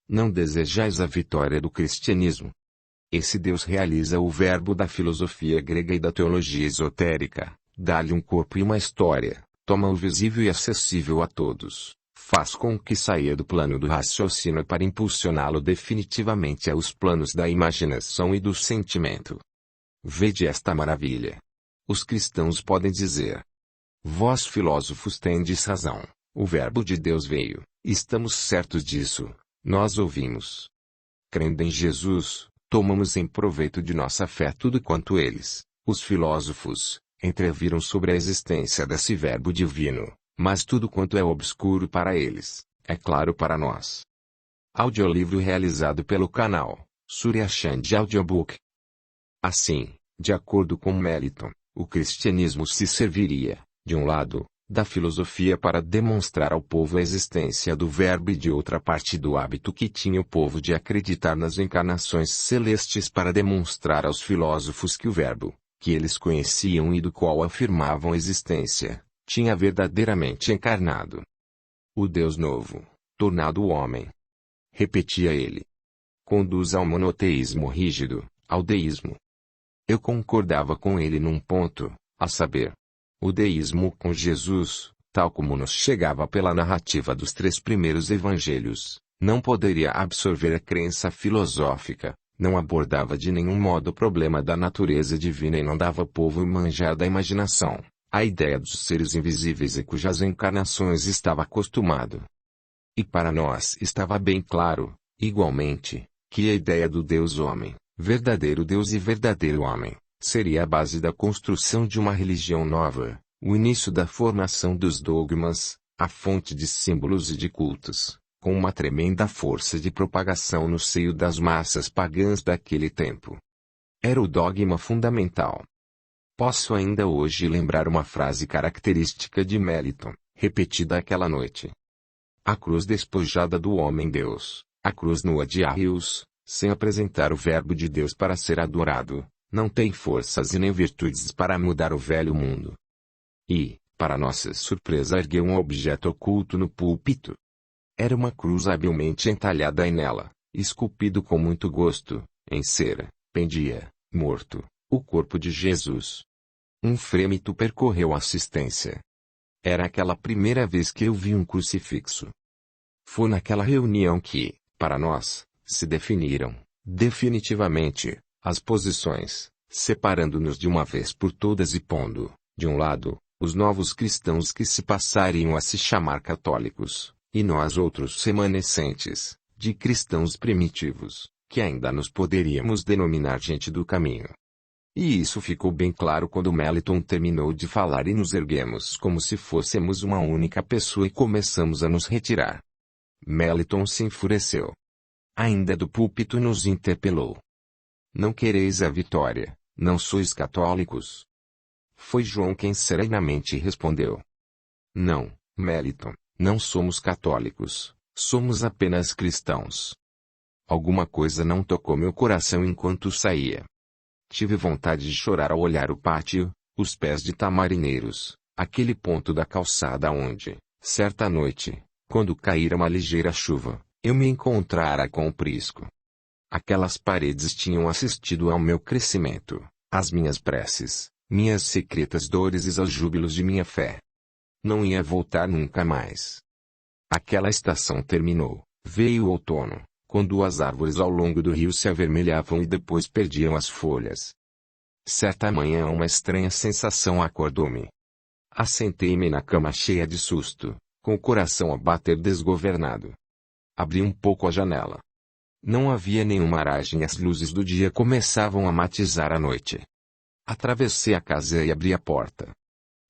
Não desejais a vitória do cristianismo? Esse Deus realiza o verbo da filosofia grega e da teologia esotérica, dá-lhe um corpo e uma história, toma o visível e acessível a todos, faz com que saia do plano do raciocínio para impulsioná-lo definitivamente aos planos da imaginação e do sentimento. Vede esta maravilha. Os cristãos podem dizer: vós filósofos tendes razão, o verbo de Deus veio, estamos certos disso, nós ouvimos. Crendo em Jesus, tomamos em proveito de nossa fé tudo quanto eles, os filósofos, entreviram sobre a existência desse verbo divino, mas tudo quanto é obscuro para eles, é claro para nós. Audiolivro realizado pelo canal Surya Chand Audiobook. Assim, de acordo com Meliton, o cristianismo se serviria, de um lado, da filosofia para demonstrar ao povo a existência do verbo e de outra parte do hábito que tinha o povo de acreditar nas encarnações celestes para demonstrar aos filósofos que o verbo, que eles conheciam e do qual afirmavam existência, tinha verdadeiramente encarnado. O Deus novo, tornado homem. Repetia ele. Conduz ao monoteísmo rígido, ao deísmo. Eu concordava com ele num ponto, a saber, o deísmo com Jesus, tal como nos chegava pela narrativa dos 3 primeiros evangelhos, não poderia absorver a crença filosófica, não abordava de nenhum modo o problema da natureza divina e não dava povo e manjar da imaginação, a ideia dos seres invisíveis e cujas encarnações estava acostumado. E para nós estava bem claro, igualmente, que a ideia do Deus-homem, verdadeiro Deus e verdadeiro homem, seria a base da construção de uma religião nova, o início da formação dos dogmas, a fonte de símbolos e de cultos, com uma tremenda força de propagação no seio das massas pagãs daquele tempo. Era o dogma fundamental. Posso ainda hoje lembrar uma frase característica de Meliton, repetida aquela noite. A cruz despojada do homem-Deus, a cruz nua de Arius, sem apresentar o Verbo de Deus para ser adorado, não tem forças e nem virtudes para mudar o velho mundo. E, para nossa surpresa, ergueu um objeto oculto no púlpito. Era uma cruz habilmente entalhada e nela, esculpido com muito gosto, em cera, pendia, morto, o corpo de Jesus. Um frêmito percorreu a assistência. Era aquela primeira vez que eu vi um crucifixo. Foi naquela reunião que, para nós, se definiram, definitivamente, as posições, separando-nos de uma vez por todas e pondo, de um lado, os novos cristãos que se passariam a se chamar católicos, e nós outros remanescentes, de cristãos primitivos, que ainda nos poderíamos denominar gente do caminho. E isso ficou bem claro quando Meliton terminou de falar e nos erguemos como se fôssemos uma única pessoa e começamos a nos retirar. Meliton se enfureceu. Ainda do púlpito nos interpelou. Não quereis a vitória, não sois católicos? Foi João quem serenamente respondeu. Não, Meliton, não somos católicos, somos apenas cristãos. Alguma coisa não tocou meu coração enquanto saía. Tive vontade de chorar ao olhar o pátio, os pés de tamarineiros, aquele ponto da calçada onde, certa noite, quando caíra uma ligeira chuva, eu me encontrara com o Prisco. Aquelas paredes tinham assistido ao meu crescimento, às minhas preces, minhas secretas dores e aos júbilos de minha fé. Não ia voltar nunca mais. Aquela estação terminou, veio o outono, quando as árvores ao longo do rio se avermelhavam e depois perdiam as folhas. Certa manhã uma estranha sensação acordou-me. Assentei-me na cama cheia de susto, com o coração a bater desgovernado. Abri um pouco a janela. Não havia nenhuma aragem e as luzes do dia começavam a matizar a noite. Atravessei a casa e abri a porta.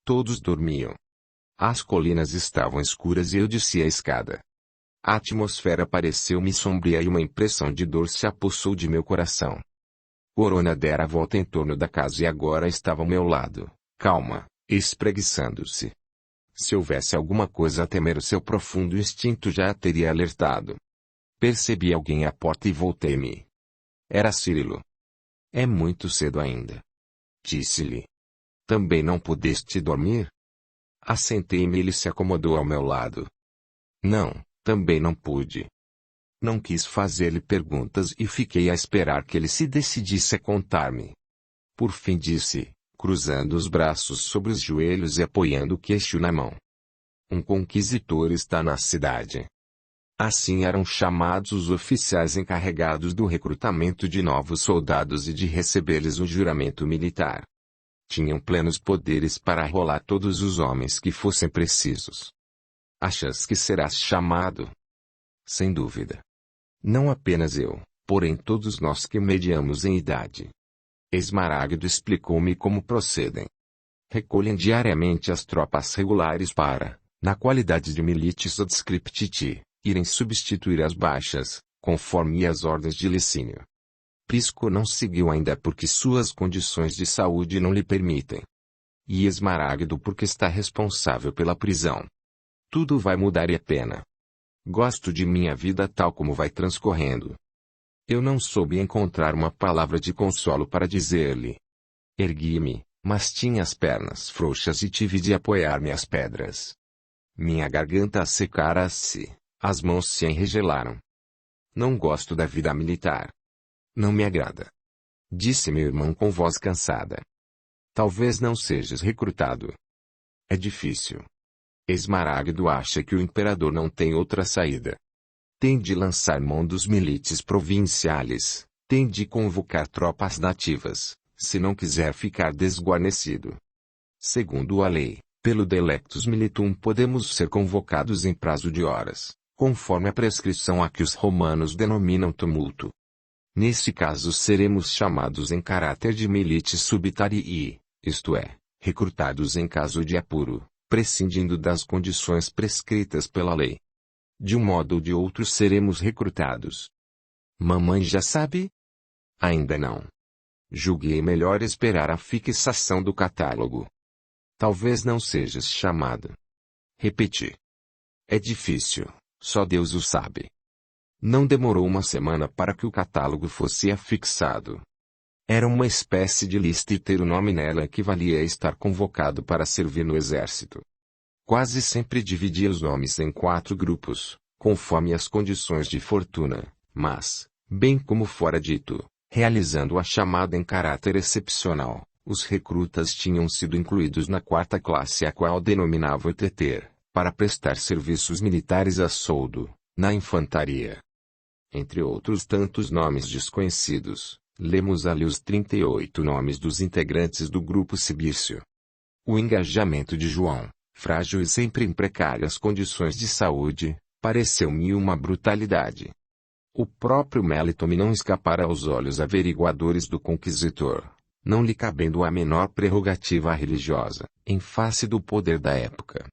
Todos dormiam. As colinas estavam escuras e eu desci a escada. A atmosfera pareceu-me sombria e uma impressão de dor se apossou de meu coração. Corona dera a volta em torno da casa e agora estava ao meu lado, calma, espreguiçando-se. Se houvesse alguma coisa a temer, o seu profundo instinto já a teria alertado. Percebi alguém à porta e voltei-me. Era Cirilo. É muito cedo ainda. Disse-lhe. Também não pudeste dormir? Assentei-me e ele se acomodou ao meu lado. Não. Também não pude. Não quis fazer-lhe perguntas e fiquei a esperar que ele se decidisse a contar-me. Por fim disse, cruzando os braços sobre os joelhos e apoiando o queixo na mão. Um conquistador está na cidade. Assim eram chamados os oficiais encarregados do recrutamento de novos soldados e de receber-lhes o juramento militar. Tinham plenos poderes para arrolar todos os homens que fossem precisos. Achas que serás chamado? Sem dúvida. Não apenas eu, porém todos nós que mediamos em idade. Esmaragdo explicou-me como procedem. Recolhem diariamente as tropas regulares para, na qualidade de milites adscriptiti, irem substituir as baixas, conforme as ordens de Licínio. Prisco não seguiu ainda porque suas condições de saúde não lhe permitem. E Esmaragdo porque está responsável pela prisão. Tudo vai mudar e é pena. Gosto de minha vida tal como vai transcorrendo. Eu não soube encontrar uma palavra de consolo para dizer-lhe. Ergui-me, mas tinha as pernas frouxas e tive de apoiar-me às pedras. Minha garganta assecara-se, as mãos se enregelaram. Não gosto da vida militar. Não me agrada. disse meu irmão com voz cansada. Talvez não sejas recrutado. É difícil. Esmaragdo acha que o imperador não tem outra saída. Tem de lançar mão dos milites provinciais, tem de convocar tropas nativas, se não quiser ficar desguarnecido. Segundo a lei, pelo delectus militum podemos ser convocados em prazo de horas, conforme a prescrição a que os romanos denominam tumulto. Nesse caso seremos chamados em caráter de milites subitarii, isto é, recrutados em caso de apuro, prescindindo das condições prescritas pela lei. De um modo ou de outro seremos recrutados. Mamãe já sabe? Ainda não. Julguei melhor esperar a fixação do catálogo. Talvez não sejas chamado. Repeti. É difícil, só Deus o sabe. Não demorou uma semana para que o catálogo fosse afixado. Era uma espécie de lista e ter o nome nela equivalia a estar convocado para servir no exército. Quase sempre dividia os nomes em 4 grupos, conforme as condições de fortuna, mas, bem como fora dito, realizando a chamada em caráter excepcional, os recrutas tinham sido incluídos na 4ª classe, a qual denominava teter, para prestar serviços militares a soldo, na infantaria. Entre outros tantos nomes desconhecidos, lemos ali os 38 nomes dos integrantes do grupo Cibício. O engajamento de João, frágil e sempre em precárias condições de saúde, pareceu-me uma brutalidade. O próprio Meliton não escapara aos olhos averiguadores do conquisitor, não lhe cabendo a menor prerrogativa religiosa, em face do poder da época.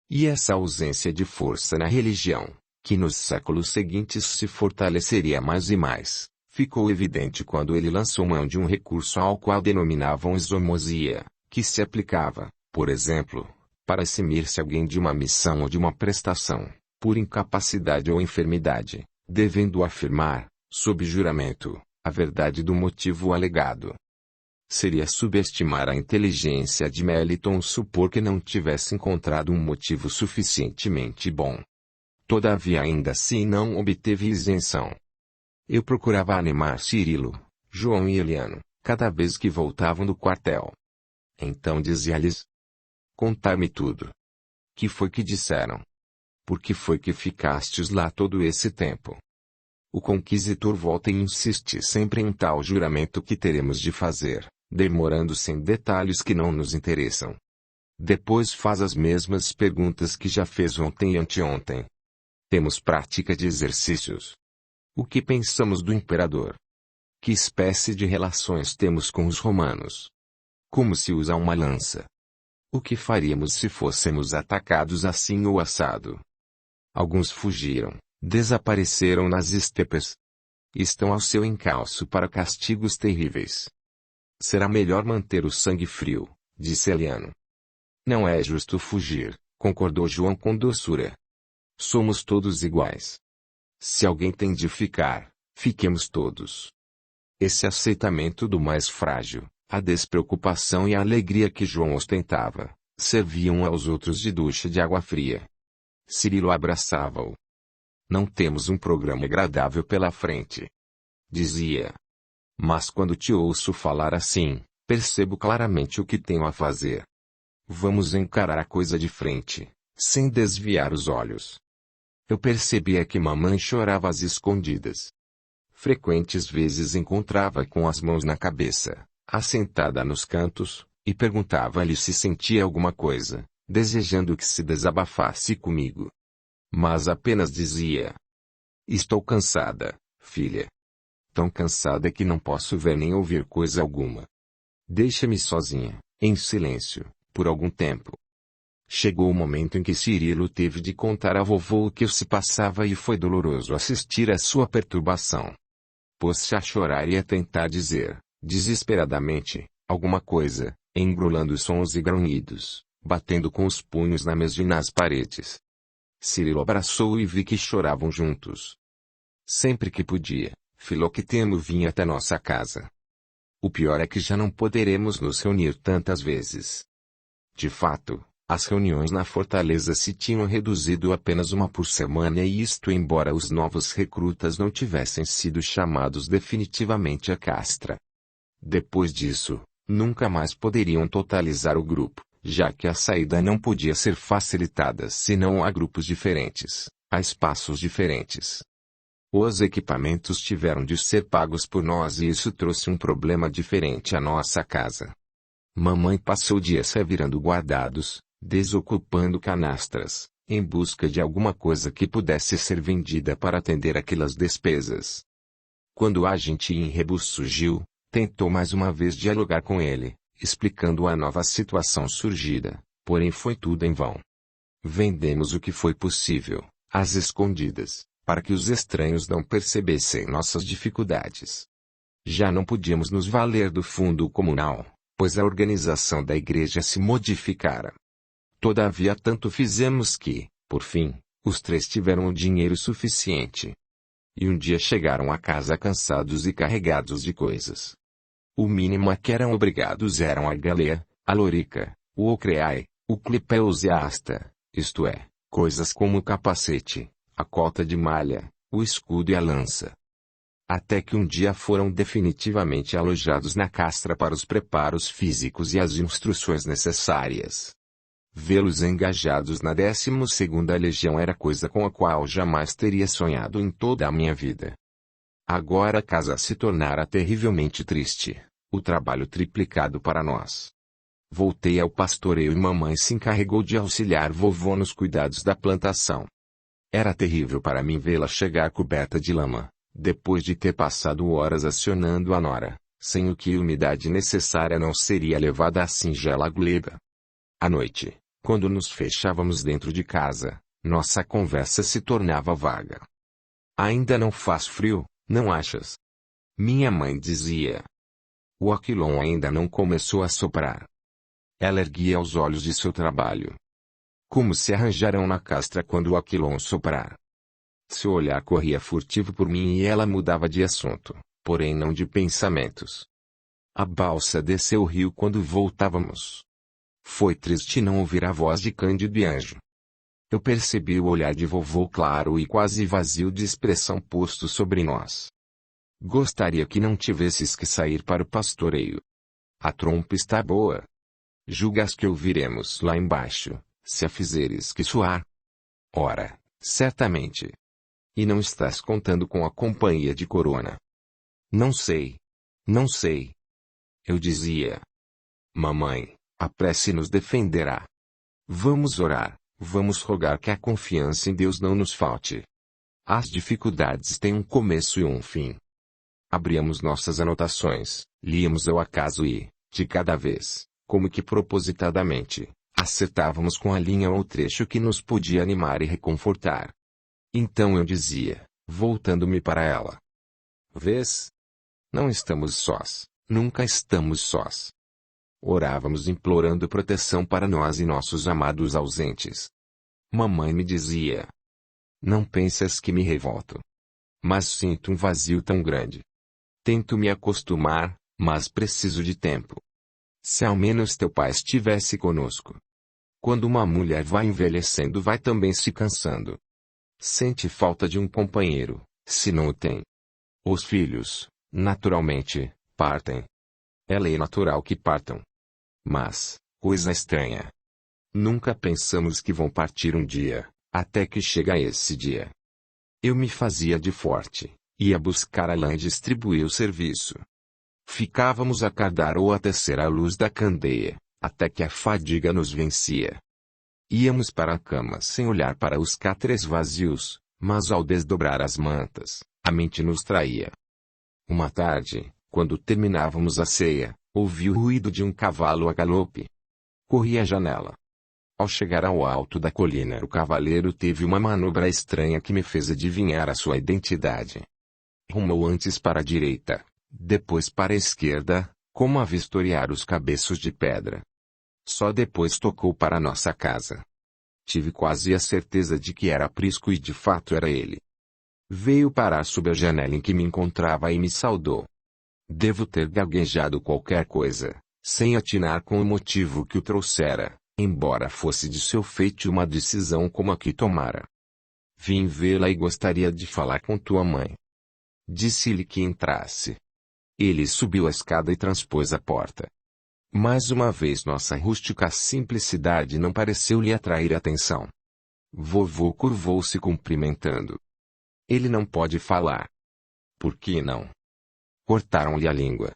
E essa ausência de força na religião, que nos séculos seguintes se fortaleceria mais e mais, ficou evidente quando ele lançou mão de um recurso ao qual denominavam exomosia, que se aplicava, por exemplo, para eximir-se alguém de uma missão ou de uma prestação, por incapacidade ou enfermidade, devendo afirmar, sob juramento, a verdade do motivo alegado. Seria subestimar a inteligência de Meliton supor que não tivesse encontrado um motivo suficientemente bom. Todavia ainda assim não obteve isenção. Eu procurava animar Cirilo, João e Eliano, cada vez que voltavam do quartel. Então dizia-lhes: contai-me tudo. Que foi que disseram? Por que foi que ficastes lá todo esse tempo? O conquisitor volta e insiste sempre em tal juramento que teremos de fazer, demorando-se em detalhes que não nos interessam. Depois faz as mesmas perguntas que já fez ontem e anteontem. Temos prática de exercícios. O que pensamos do imperador? Que espécie de relações temos com os romanos? Como se usa uma lança? O que faríamos se fôssemos atacados assim ou assado? Alguns fugiram, desapareceram nas estepes. Estão ao seu encalço para castigos terríveis. Será melhor manter o sangue frio, disse Eliano. Não é justo fugir, concordou João com doçura. Somos todos iguais. Se alguém tem de ficar, fiquemos todos. Esse aceitamento do mais frágil, a despreocupação e a alegria que João ostentava, serviam aos outros de ducha de água fria. Cirilo abraçava-o. Não temos um programa agradável pela frente, dizia. Mas quando te ouço falar assim, percebo claramente o que tenho a fazer. Vamos encarar a coisa de frente, sem desviar os olhos. Eu percebia que mamãe chorava às escondidas. Frequentes vezes encontrava com as mãos na cabeça, assentada nos cantos, e perguntava-lhe se sentia alguma coisa, desejando que se desabafasse comigo. Mas apenas dizia: estou cansada, filha. Tão cansada que não posso ver nem ouvir coisa alguma. Deixa-me sozinha, em silêncio, por algum tempo. Chegou o momento em que Cirilo teve de contar a vovô o que se passava e foi doloroso assistir à sua perturbação. Pôs-se a chorar e a tentar dizer, desesperadamente, alguma coisa, embrulhando sons e grunhidos, batendo com os punhos na mesa e nas paredes. Cirilo abraçou-o e vi que choravam juntos. Sempre que podia, Filocteno vinha até nossa casa. O pior é que já não poderemos nos reunir tantas vezes. De fato, as reuniões na fortaleza se tinham reduzido a apenas uma por semana e isto embora os novos recrutas não tivessem sido chamados definitivamente à castra. Depois disso, nunca mais poderiam totalizar o grupo, já que a saída não podia ser facilitada senão a grupos diferentes, a espaços diferentes. Os equipamentos tiveram de ser pagos por nós e isso trouxe um problema diferente à nossa casa. Mamãe passou dias revirando guardados, desocupando canastras, em busca de alguma coisa que pudesse ser vendida para atender aquelas despesas. Quando o agente em rebus surgiu, tentou mais uma vez dialogar com ele, explicando a nova situação surgida, porém foi tudo em vão. Vendemos o que foi possível, às escondidas, para que os estranhos não percebessem nossas dificuldades. Já não podíamos nos valer do fundo comunal, pois a organização da igreja se modificara. Todavia tanto fizemos que, por fim, os três tiveram o dinheiro suficiente. E um dia chegaram a casa cansados e carregados de coisas. O mínimo a que eram obrigados eram a galeia, a lorica, o ocreai, o clipeus e a asta, isto é, coisas como o capacete, a cota de malha, o escudo e a lança. Até que um dia foram definitivamente alojados na castra para os preparos físicos e as instruções necessárias. Vê-los engajados na 12ª Legião era coisa com a qual jamais teria sonhado em toda a minha vida. Agora a casa se tornara terrivelmente triste, o trabalho triplicado para nós. Voltei ao pastoreio e mamãe se encarregou de auxiliar vovô nos cuidados da plantação. Era terrível para mim vê-la chegar coberta de lama, depois de ter passado horas acionando a nora, sem o que a umidade necessária não seria levada à singela gleba. À noite, quando nos fechávamos dentro de casa, nossa conversa se tornava vaga. Ainda não faz frio, não achas? Minha mãe dizia. O aquilon ainda não começou a soprar. Ela erguia os olhos de seu trabalho. Como se arranjarão na castra quando o aquilon soprar? Seu olhar corria furtivo por mim e ela mudava de assunto, porém não de pensamentos. A balsa desceu o rio quando voltávamos. Foi triste não ouvir a voz de Cândido e Anjo. Eu percebi o olhar de vovô claro e quase vazio de expressão posto sobre nós. Gostaria que não tivesses que sair para o pastoreio. A trompa está boa. Julgas que ouviremos lá embaixo, se a fizeres que suar? Ora, certamente. E não estás contando com a companhia de Corona? Não sei. Não sei. Eu dizia. Mamãe, a prece nos defenderá. Vamos orar, vamos rogar que a confiança em Deus não nos falte. As dificuldades têm um começo e um fim. Abríamos nossas anotações, líamos ao acaso e, de cada vez, como que propositadamente, acertávamos com a linha ou trecho que nos podia animar e reconfortar. Então eu dizia, voltando-me para ela. Vês? Não estamos sós, nunca estamos sós. Orávamos implorando proteção para nós e nossos amados ausentes. Mamãe me dizia. Não pensas que me revolto. Mas sinto um vazio tão grande. Tento me acostumar, mas preciso de tempo. Se ao menos teu pai estivesse conosco. Quando uma mulher vai envelhecendo vai também se cansando. Sente falta de um companheiro, se não o tem. Os filhos, naturalmente, partem. É lei natural que partam. Mas, coisa estranha. Nunca pensamos que vão partir um dia, até que chega esse dia. Eu me fazia de forte, ia buscar a lã e distribuir o serviço. Ficávamos a cardar ou a tecer à luz da candeia, até que a fadiga nos vencia. Íamos para a cama sem olhar para os cáteres vazios, mas ao desdobrar as mantas, a mente nos traía. Uma tarde, quando terminávamos a ceia, ouvi o ruído de um cavalo a galope. Corri à janela. Ao chegar ao alto da colina, o cavaleiro teve uma manobra estranha que me fez adivinhar a sua identidade. Rumou antes para a direita, depois para a esquerda, como a vistoriar os cabeços de pedra. Só depois tocou para nossa casa. Tive quase a certeza de que era Prisco e de fato era ele. Veio parar sob a janela em que me encontrava e me saudou. Devo ter gaguejado qualquer coisa, sem atinar com o motivo que o trouxera, embora fosse de seu feitio uma decisão como a que tomara. Vim vê-la e gostaria de falar com tua mãe. Disse-lhe que entrasse. Ele subiu a escada e transpôs a porta. Mais uma vez nossa rústica simplicidade não pareceu lhe atrair atenção. Vovô curvou-se cumprimentando. Ele não pode falar. Por que não? Cortaram-lhe a língua.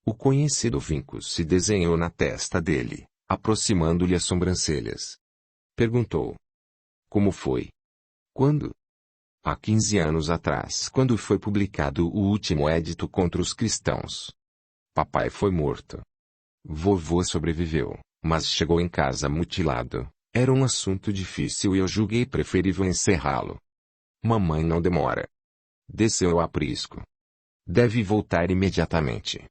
O conhecido vinco se desenhou na testa dele, aproximando-lhe as sobrancelhas. Perguntou. Como foi? Quando? Há 15 anos atrás, quando foi publicado o último edito contra os cristãos. Papai foi morto. Vovô sobreviveu, mas chegou em casa mutilado. Era um assunto difícil e eu julguei preferível encerrá-lo. Mamãe não demora. Desceu ao aprisco. Deve voltar imediatamente.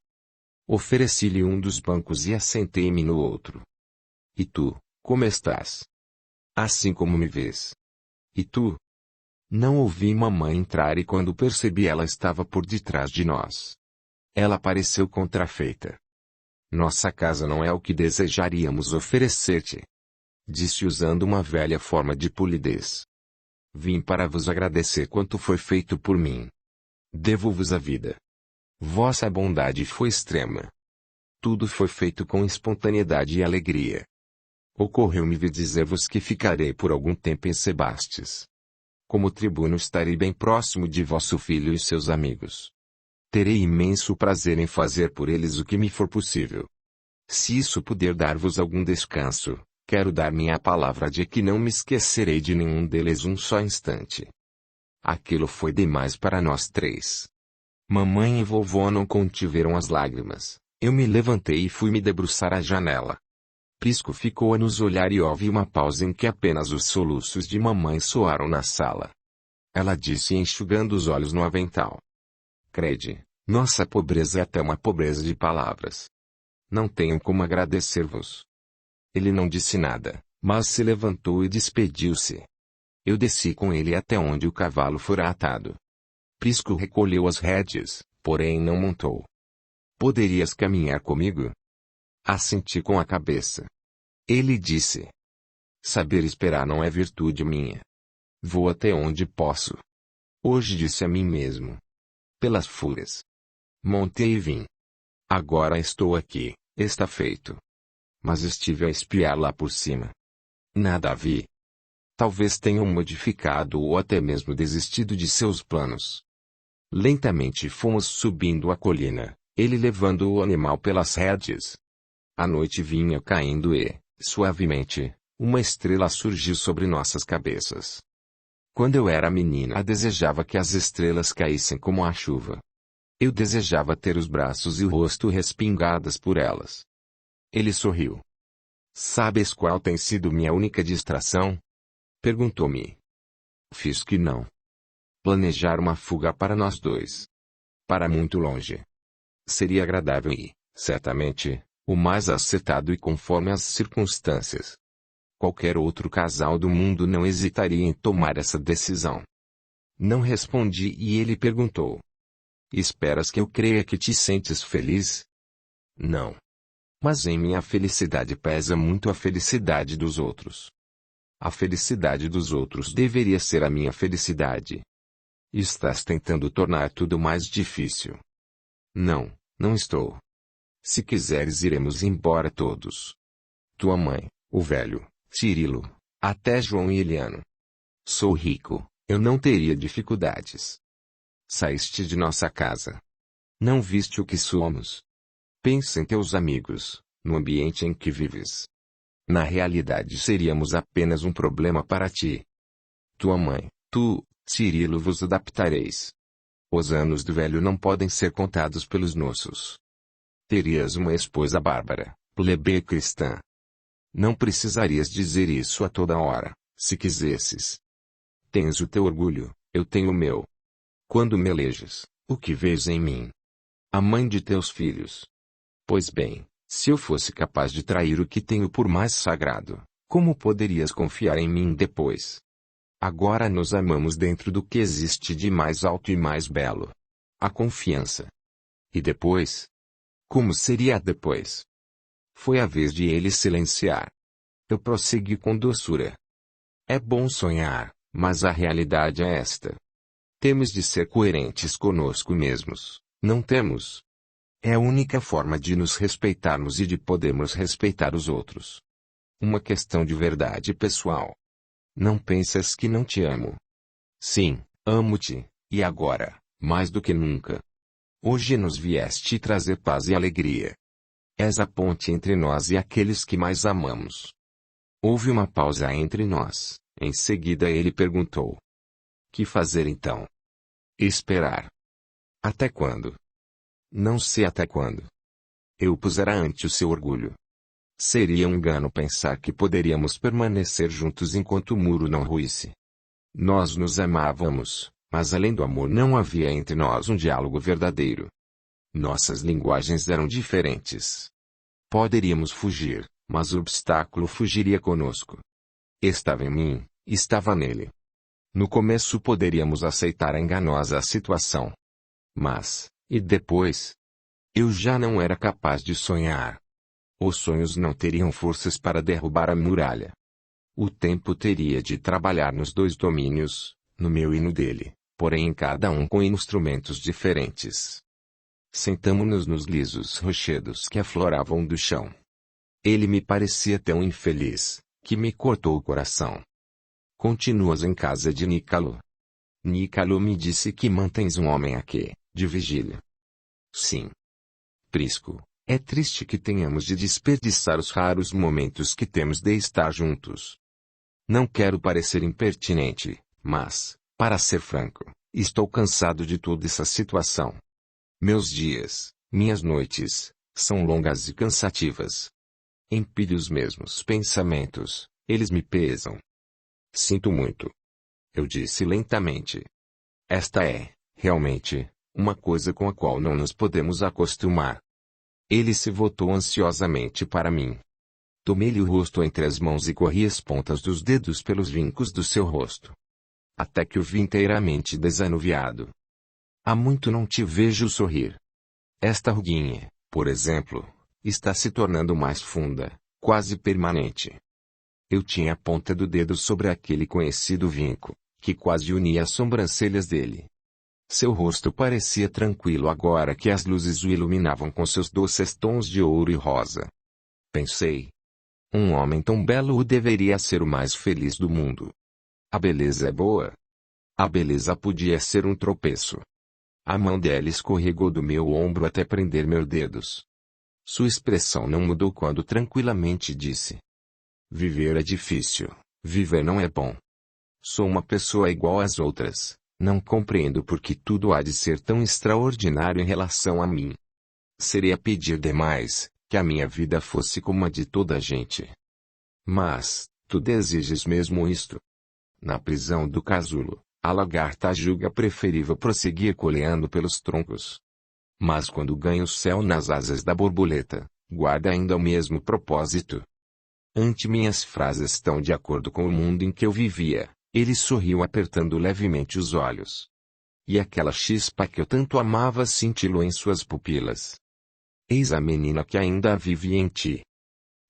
Ofereci-lhe um dos bancos e assentei-me no outro. E tu, como estás? Assim como me vês. E tu? Não ouvi mamãe entrar e quando percebi ela estava por detrás de nós. Ela pareceu contrafeita. Nossa casa não é o que desejaríamos oferecer-te. Disse usando uma velha forma de polidez. Vim para vos agradecer quanto foi feito por mim. Devo-vos a vida. Vossa bondade foi extrema. Tudo foi feito com espontaneidade e alegria. Ocorreu-me dizer-vos que ficarei por algum tempo em Sebastes. Como tribuno estarei bem próximo de vosso filho e seus amigos. Terei imenso prazer em fazer por eles o que me for possível. Se isso puder dar-vos algum descanso, quero dar minha palavra de que não me esquecerei de nenhum deles um só instante. Aquilo foi demais para nós três. Mamãe e vovó não contiveram as lágrimas. Eu me levantei e fui me debruçar à janela. Prisco ficou a nos olhar e houve uma pausa em que apenas os soluços de mamãe soaram na sala. Ela disse enxugando os olhos no avental. Crede, nossa pobreza é até uma pobreza de palavras. Não tenho como agradecer-vos. Ele não disse nada, mas se levantou e despediu-se. Eu desci com ele até onde o cavalo fora atado. Prisco recolheu as rédeas, porém não montou. Poderias caminhar comigo? Assenti com a cabeça. Ele disse. Saber esperar não é virtude minha. Vou até onde posso. Hoje disse a mim mesmo. Pelas fúrias. Montei e vim. Agora estou aqui, está feito. Mas estive a espiar lá por cima. Nada vi. Talvez tenham modificado ou até mesmo desistido de seus planos. Lentamente fomos subindo a colina, ele levando o animal pelas rédeas. A noite vinha caindo e, suavemente, uma estrela surgiu sobre nossas cabeças. Quando eu era menina desejava que as estrelas caíssem como a chuva. Eu desejava ter os braços e o rosto respingadas por elas. Ele sorriu. Sabes qual tem sido minha única distração? Perguntou-me. Fiz que não. Planejar uma fuga para nós dois. Para muito longe. Seria agradável e, certamente, o mais acertado e conforme as circunstâncias. Qualquer outro casal do mundo não hesitaria em tomar essa decisão. Não respondi e ele perguntou. Esperas que eu creia que te sentes feliz? Não. Mas em minha felicidade pesa muito a felicidade dos outros. A felicidade dos outros deveria ser a minha felicidade. Estás tentando tornar tudo mais difícil. Não, não estou. Se quiseres iremos embora todos. Tua mãe, o velho, Cirilo, até João e Eliano. Sou rico, eu não teria dificuldades. Saíste de nossa casa. Não viste o que somos. Pensa em teus amigos, no ambiente em que vives. Na realidade seríamos apenas um problema para ti. Tua mãe, tu, Cirilo vos adaptareis. Os anos do velho não podem ser contados pelos nossos. Terias uma esposa bárbara, plebeia cristã. Não precisarias dizer isso a toda hora, se quisesses. Tens o teu orgulho, eu tenho o meu. Quando me eleges, o que vês em mim? A mãe de teus filhos. Pois bem, se eu fosse capaz de trair o que tenho por mais sagrado, como poderias confiar em mim depois? Agora nos amamos dentro do que existe de mais alto e mais belo. A confiança. E depois? Como seria depois? Foi a vez de ele silenciar. Eu prossegui com doçura. É bom sonhar, mas a realidade é esta. Temos de ser coerentes conosco mesmos, não temos? É a única forma de nos respeitarmos e de podermos respeitar os outros. Uma questão de verdade pessoal. Não pensas que não te amo. Sim, amo-te, e agora, mais do que nunca. Hoje nos vieste trazer paz e alegria. És a ponte entre nós e aqueles que mais amamos. Houve uma pausa entre nós, em seguida ele perguntou. Que fazer então? Esperar. Até quando? Não sei até quando. Eu pusera ante o seu orgulho. Seria um engano pensar que poderíamos permanecer juntos enquanto o muro não ruísse. Nós nos amávamos, mas além do amor não havia entre nós um diálogo verdadeiro. Nossas linguagens eram diferentes. Poderíamos fugir, mas o obstáculo fugiria conosco. Estava em mim, estava nele. No começo poderíamos aceitar a enganosa situação. Mas, e depois? Eu já não era capaz de sonhar. Os sonhos não teriam forças para derrubar a muralha. O tempo teria de trabalhar nos dois domínios, no meu e no dele, porém em cada um com instrumentos diferentes. Sentamo-nos nos lisos rochedos que afloravam do chão. Ele me parecia tão infeliz, que me cortou o coração. Continuas em casa de Nícalo. Nícalo me disse que mantens um homem aqui, de vigília. Sim. Prisco, é triste que tenhamos de desperdiçar os raros momentos que temos de estar juntos. Não quero parecer impertinente, mas, para ser franco, estou cansado de toda essa situação. Meus dias, minhas noites, são longas e cansativas. Empilho os mesmos pensamentos, eles me pesam. Sinto muito. Eu disse lentamente. Esta é, realmente, uma coisa com a qual não nos podemos acostumar. Ele se voltou ansiosamente para mim. Tomei-lhe o rosto entre as mãos e corri as pontas dos dedos pelos vincos do seu rosto. Até que o vi inteiramente desanuviado. Há muito não te vejo sorrir. Esta ruguinha, por exemplo, está se tornando mais funda, quase permanente. Eu tinha a ponta do dedo sobre aquele conhecido vinco, que quase unia as sobrancelhas dele. Seu rosto parecia tranquilo agora que as luzes o iluminavam com seus doces tons de ouro e rosa. Pensei. Um homem tão belo deveria ser o mais feliz do mundo. A beleza é boa. A beleza podia ser um tropeço. A mão dela escorregou do meu ombro até prender meus dedos. Sua expressão não mudou quando tranquilamente disse. Viver é difícil, viver não é bom. Sou uma pessoa igual às outras, não compreendo por que tudo há de ser tão extraordinário em relação a mim. Seria pedir demais, que a minha vida fosse como a de toda a gente. Mas, tu desejas mesmo isto? Na prisão do casulo, a lagarta julga preferível prosseguir coleando pelos troncos. Mas quando ganha o céu nas asas da borboleta, guarda ainda o mesmo propósito. Ante minhas frases tão de acordo com o mundo em que eu vivia, ele sorriu apertando levemente os olhos. E aquela chispa que eu tanto amava cintilou em suas pupilas. Eis a menina que ainda vive em ti.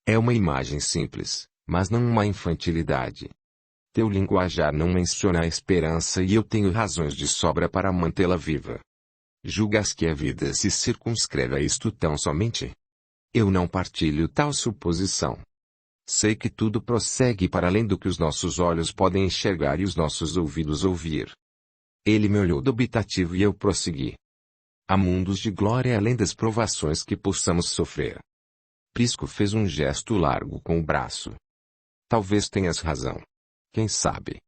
É uma imagem simples, mas não uma infantilidade. Teu linguajar não menciona a esperança e eu tenho razões de sobra para mantê-la viva. Julgas que a vida se circunscreve a isto tão somente? Eu não partilho tal suposição. Sei que tudo prossegue para além do que os nossos olhos podem enxergar e os nossos ouvidos ouvir. Ele me olhou dubitativo e eu prossegui. Há mundos de glória além das provações que possamos sofrer. Prisco fez um gesto largo com o braço. Talvez tenhas razão. Quem sabe?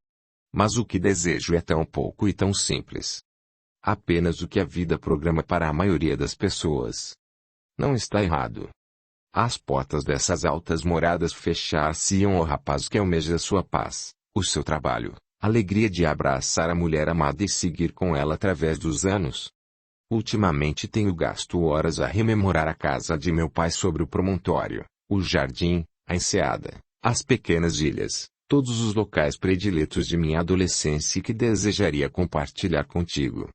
Mas o que desejo é tão pouco e tão simples. Apenas o que a vida programa para a maioria das pessoas. Não está errado. As portas dessas altas moradas fechar-se-iam ao rapaz que almeja sua paz, o seu trabalho, a alegria de abraçar a mulher amada e seguir com ela através dos anos. Ultimamente tenho gasto horas a rememorar a casa de meu pai sobre o promontório, o jardim, a enseada, as pequenas ilhas, todos os locais prediletos de minha adolescência e que desejaria compartilhar contigo.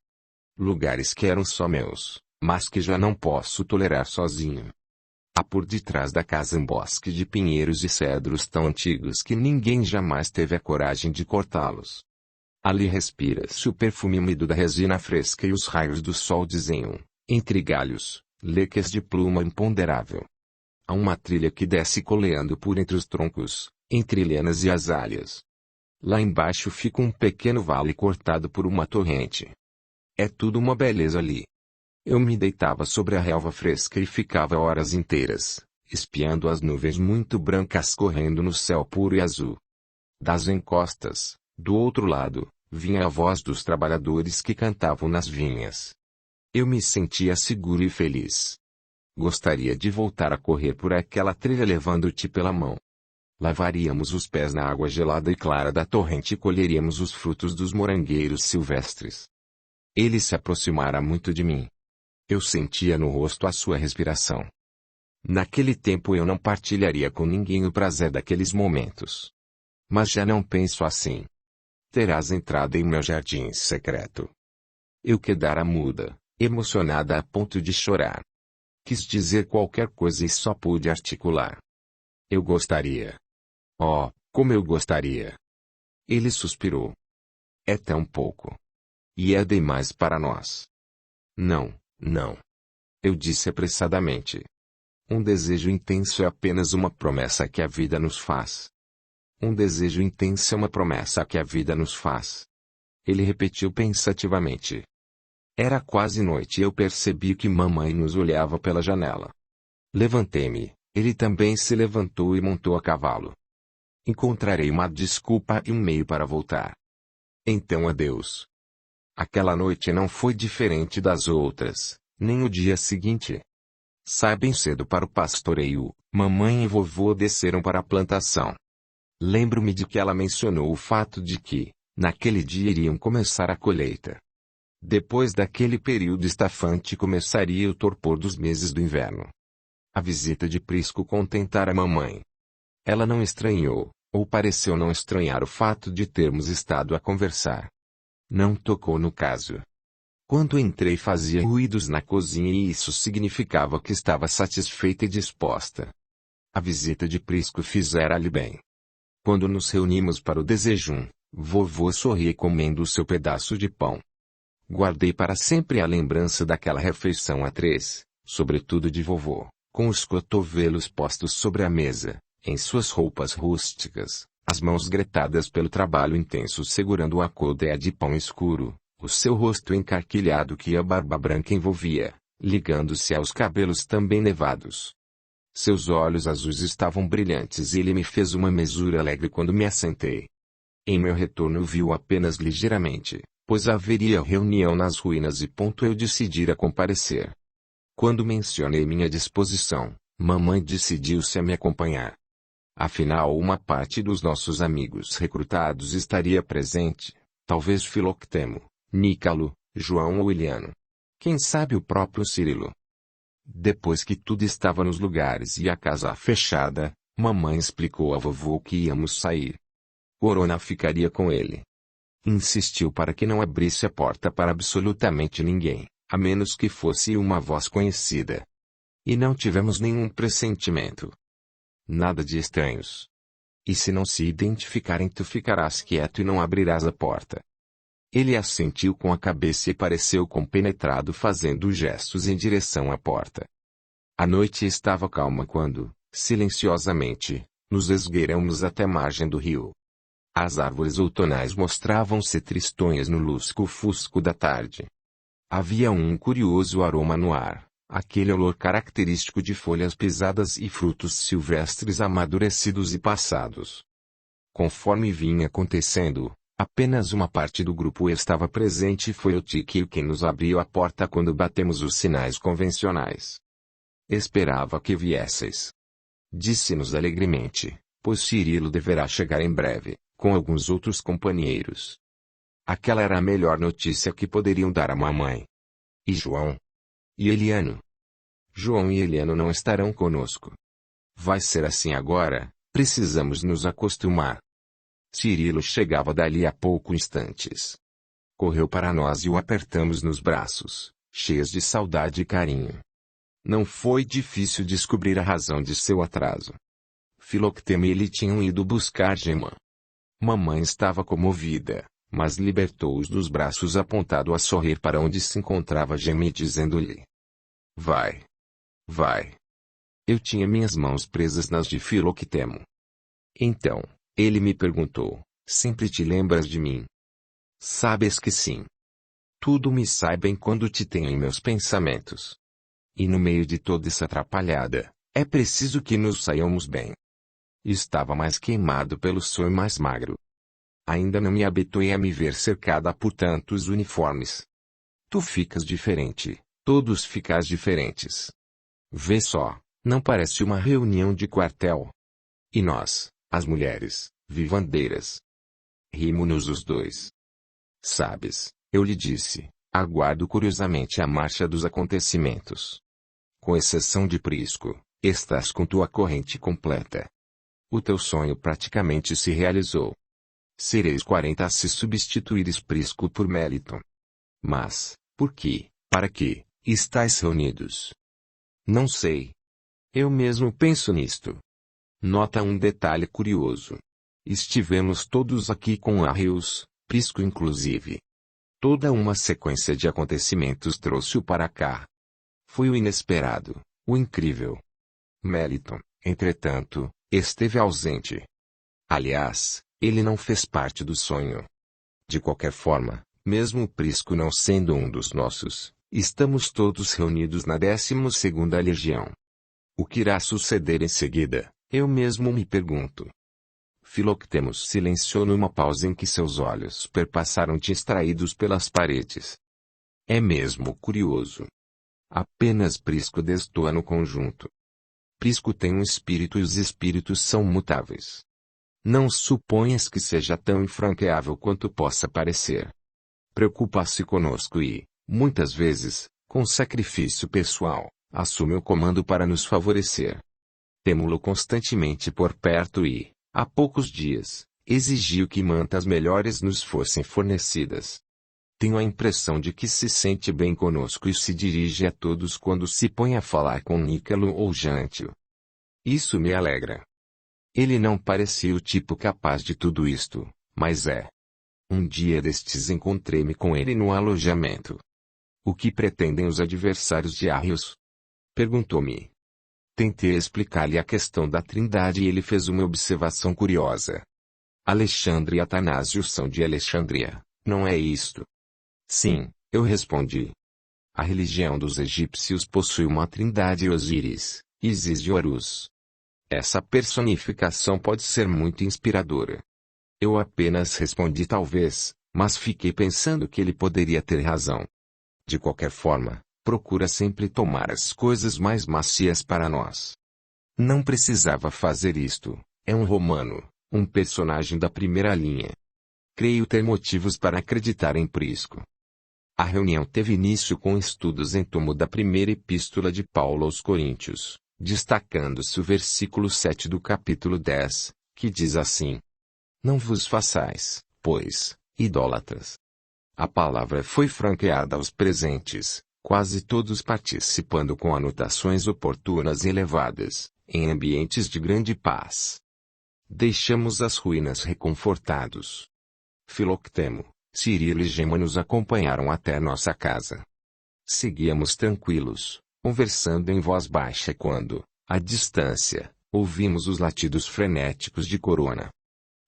Lugares que eram só meus, mas que já não posso tolerar sozinho. Há por detrás da casa um bosque de pinheiros e cedros tão antigos que ninguém jamais teve a coragem de cortá-los. Ali respira-se o perfume úmido da resina fresca e os raios do sol desenham, entre galhos, leques de pluma imponderável. Há uma trilha que desce coleando por entre os troncos, entre lianas e azaleas. Lá embaixo fica um pequeno vale cortado por uma torrente. É tudo uma beleza ali. Eu me deitava sobre a relva fresca e ficava horas inteiras, espiando as nuvens muito brancas correndo no céu puro e azul. Das encostas, do outro lado, vinha a voz dos trabalhadores que cantavam nas vinhas. Eu me sentia seguro e feliz. Gostaria de voltar a correr por aquela trilha levando-te pela mão. Lavaríamos os pés na água gelada e clara da torrente e colheríamos os frutos dos morangueiros silvestres. Ele se aproximara muito de mim. Eu sentia no rosto a sua respiração. Naquele tempo eu não partilharia com ninguém o prazer daqueles momentos. Mas já não penso assim. Terás entrado em meu jardim secreto. Eu quedara muda, emocionada a ponto de chorar. Quis dizer qualquer coisa e só pude articular. Eu gostaria. Oh, como eu gostaria. Ele suspirou. É tão pouco. E é demais para nós. Não, não. Eu disse apressadamente. Um desejo intenso é apenas uma promessa que a vida nos faz. Um desejo intenso é uma promessa que a vida nos faz. Ele repetiu pensativamente. Era quase noite e eu percebi que mamãe nos olhava pela janela. Levantei-me, ele também se levantou e montou a cavalo. Encontrarei uma desculpa e um meio para voltar. Então adeus. Aquela noite não foi diferente das outras, nem o dia seguinte. Saí bem cedo para o pastoreio, mamãe e vovô desceram para a plantação. Lembro-me de que ela mencionou o fato de que, naquele dia iriam começar a colheita. Depois daquele período estafante começaria o torpor dos meses do inverno. A visita de Prisco contentara a mamãe. Ela não estranhou, ou pareceu não estranhar o fato de termos estado a conversar. Não tocou no caso. Quando entrei fazia ruídos na cozinha e isso significava que estava satisfeita e disposta. A visita de Prisco fizera-lhe bem. Quando nos reunimos para o desejum, vovô sorria comendo o seu pedaço de pão. Guardei para sempre a lembrança daquela refeição a três, sobretudo de vovô, com os cotovelos postos sobre a mesa, em suas roupas rústicas, as mãos gretadas pelo trabalho intenso segurando a colher de pão escuro, o seu rosto encarquilhado que a barba branca envolvia, ligando-se aos cabelos também nevados. Seus olhos azuis estavam brilhantes e ele me fez uma mesura alegre quando me assentei. Em meu retorno viu apenas ligeiramente, pois haveria reunião nas ruínas e eu decidira comparecer. Quando mencionei minha disposição, mamãe decidiu-se a me acompanhar. Afinal uma parte dos nossos amigos recrutados estaria presente, talvez Filoctemo, Nícalo, João ou Eliano. Quem sabe o próprio Cirilo. Depois que tudo estava nos lugares e a casa fechada, mamãe explicou a vovô que íamos sair. Corona ficaria com ele. Insistiu para que não abrisse a porta para absolutamente ninguém, a menos que fosse uma voz conhecida. E não tivemos nenhum pressentimento. Nada de estranhos. E se não se identificarem tu ficarás quieto e não abrirás a porta. Ele assentiu com a cabeça e pareceu compenetrado fazendo gestos em direção à porta. A noite estava calma quando, silenciosamente, nos esgueiramos até a margem do rio. As árvores outonais mostravam-se tristonhas no lusco-fusco da tarde. Havia um curioso aroma no ar, aquele olor característico de folhas pisadas e frutos silvestres amadurecidos e passados. Conforme vinha acontecendo, apenas uma parte do grupo estava presente e foi o Tiquio quem nos abriu a porta quando batemos os sinais convencionais. Esperava que viesseis. Disse-nos alegremente, pois Cirilo deverá chegar em breve, com alguns outros companheiros. Aquela era a melhor notícia que poderiam dar à mamãe. E João? E Eliano? João e Eliano não estarão conosco. Vai ser assim agora, precisamos nos acostumar. Cirilo chegava dali a poucos instantes. Correu para nós e o apertamos nos braços, cheios de saudade e carinho. Não foi difícil descobrir a razão de seu atraso. Filoctemo e ele tinham ido buscar Gema. Mamãe estava comovida, mas libertou-os dos braços apontado a sorrir para onde se encontrava Gema e dizendo-lhe: Vai, Vai. Eu tinha minhas mãos presas nas de Filoctemo. Então, ele me perguntou, sempre te lembras de mim? Sabes que sim. Tudo me sai bem quando te tenho em meus pensamentos. E no meio de toda essa atrapalhada, é preciso que nos saiamos bem. Estava mais queimado pelo sol e mais magro. Ainda não me habituei a me ver cercada por tantos uniformes. Tu ficas diferente, todos ficais diferentes. Vê só, não parece uma reunião de quartel? E nós, as mulheres, vivandeiras. Rimo-nos os dois. Sabes, eu lhe disse, aguardo curiosamente a marcha dos acontecimentos. Com exceção de Prisco, estás com tua corrente completa. O teu sonho praticamente se realizou. Sereis 40 se substituíres Prisco por Meliton. Mas, por que, para que, estáis reunidos? Não sei. Eu mesmo penso nisto. Nota um detalhe curioso. Estivemos todos aqui com Arrius, Prisco inclusive. Toda uma sequência de acontecimentos trouxe-o para cá. Foi o inesperado, o incrível. Meliton, entretanto, esteve ausente. Aliás, ele não fez parte do sonho. De qualquer forma, mesmo Prisco não sendo um dos nossos, estamos todos reunidos na 12ª Legião. O que irá suceder em seguida, eu mesmo me pergunto. Filoctemo silenciou numa pausa em que seus olhos perpassaram distraídos pelas paredes. É mesmo curioso. Apenas Prisco destoa no conjunto. Prisco tem um espírito e os espíritos são mutáveis. Não suponhas que seja tão infranqueável quanto possa parecer. Preocupa-se conosco e, muitas vezes, com sacrifício pessoal, assume o comando para nos favorecer. Temo-lo constantemente por perto e, há poucos dias, exigiu que mantas melhores nos fossem fornecidas. Tenho a impressão de que se sente bem conosco e se dirige a todos quando se põe a falar com Nícalo ou Jântio. Isso me alegra. Ele não parecia o tipo capaz de tudo isto, mas é. Um dia destes encontrei-me com ele no alojamento. O que pretendem os adversários de Arrius? Perguntou-me. Tentei explicar-lhe a questão da Trindade e ele fez uma observação curiosa. Alexandre e Atanásio são de Alexandria, não é isto? Sim, eu respondi. A religião dos egípcios possui uma Trindade Osíris, Isis e Horus. Essa personificação pode ser muito inspiradora. Eu apenas respondi talvez, mas fiquei pensando que ele poderia ter razão. De qualquer forma, procura sempre tomar as coisas mais macias para nós. Não precisava fazer isto, é um romano, um personagem da primeira linha. Creio ter motivos para acreditar em Prisco. A reunião teve início com estudos em tomo da primeira epístola de Paulo aos Coríntios, destacando-se o versículo 7 do capítulo 10, que diz assim: Não vos façais, pois, idólatras. A palavra foi franqueada aos presentes, quase todos participando com anotações oportunas e elevadas, em ambientes de grande paz. Deixamos as ruínas reconfortados. Filoctemo, Cirilo e Gema nos acompanharam até nossa casa. Seguíamos tranquilos, conversando em voz baixa quando, à distância, ouvimos os latidos frenéticos de Corona.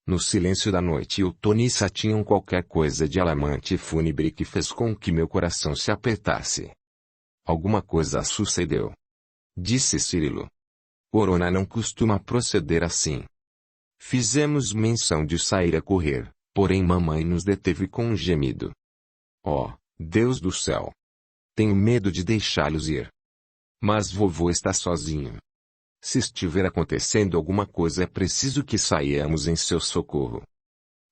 No silêncio da noite o Tonissa tinham qualquer coisa de alarmante e fúnebre que fez com que meu coração se apertasse. Alguma coisa sucedeu. Disse Cirilo. Corona não costuma proceder assim. Fizemos menção de sair a correr, porém mamãe nos deteve com um gemido. Oh, Deus do céu! Tenho medo de deixá-los ir. Mas vovô está sozinho. Se estiver acontecendo alguma coisa é preciso que saiamos em seu socorro.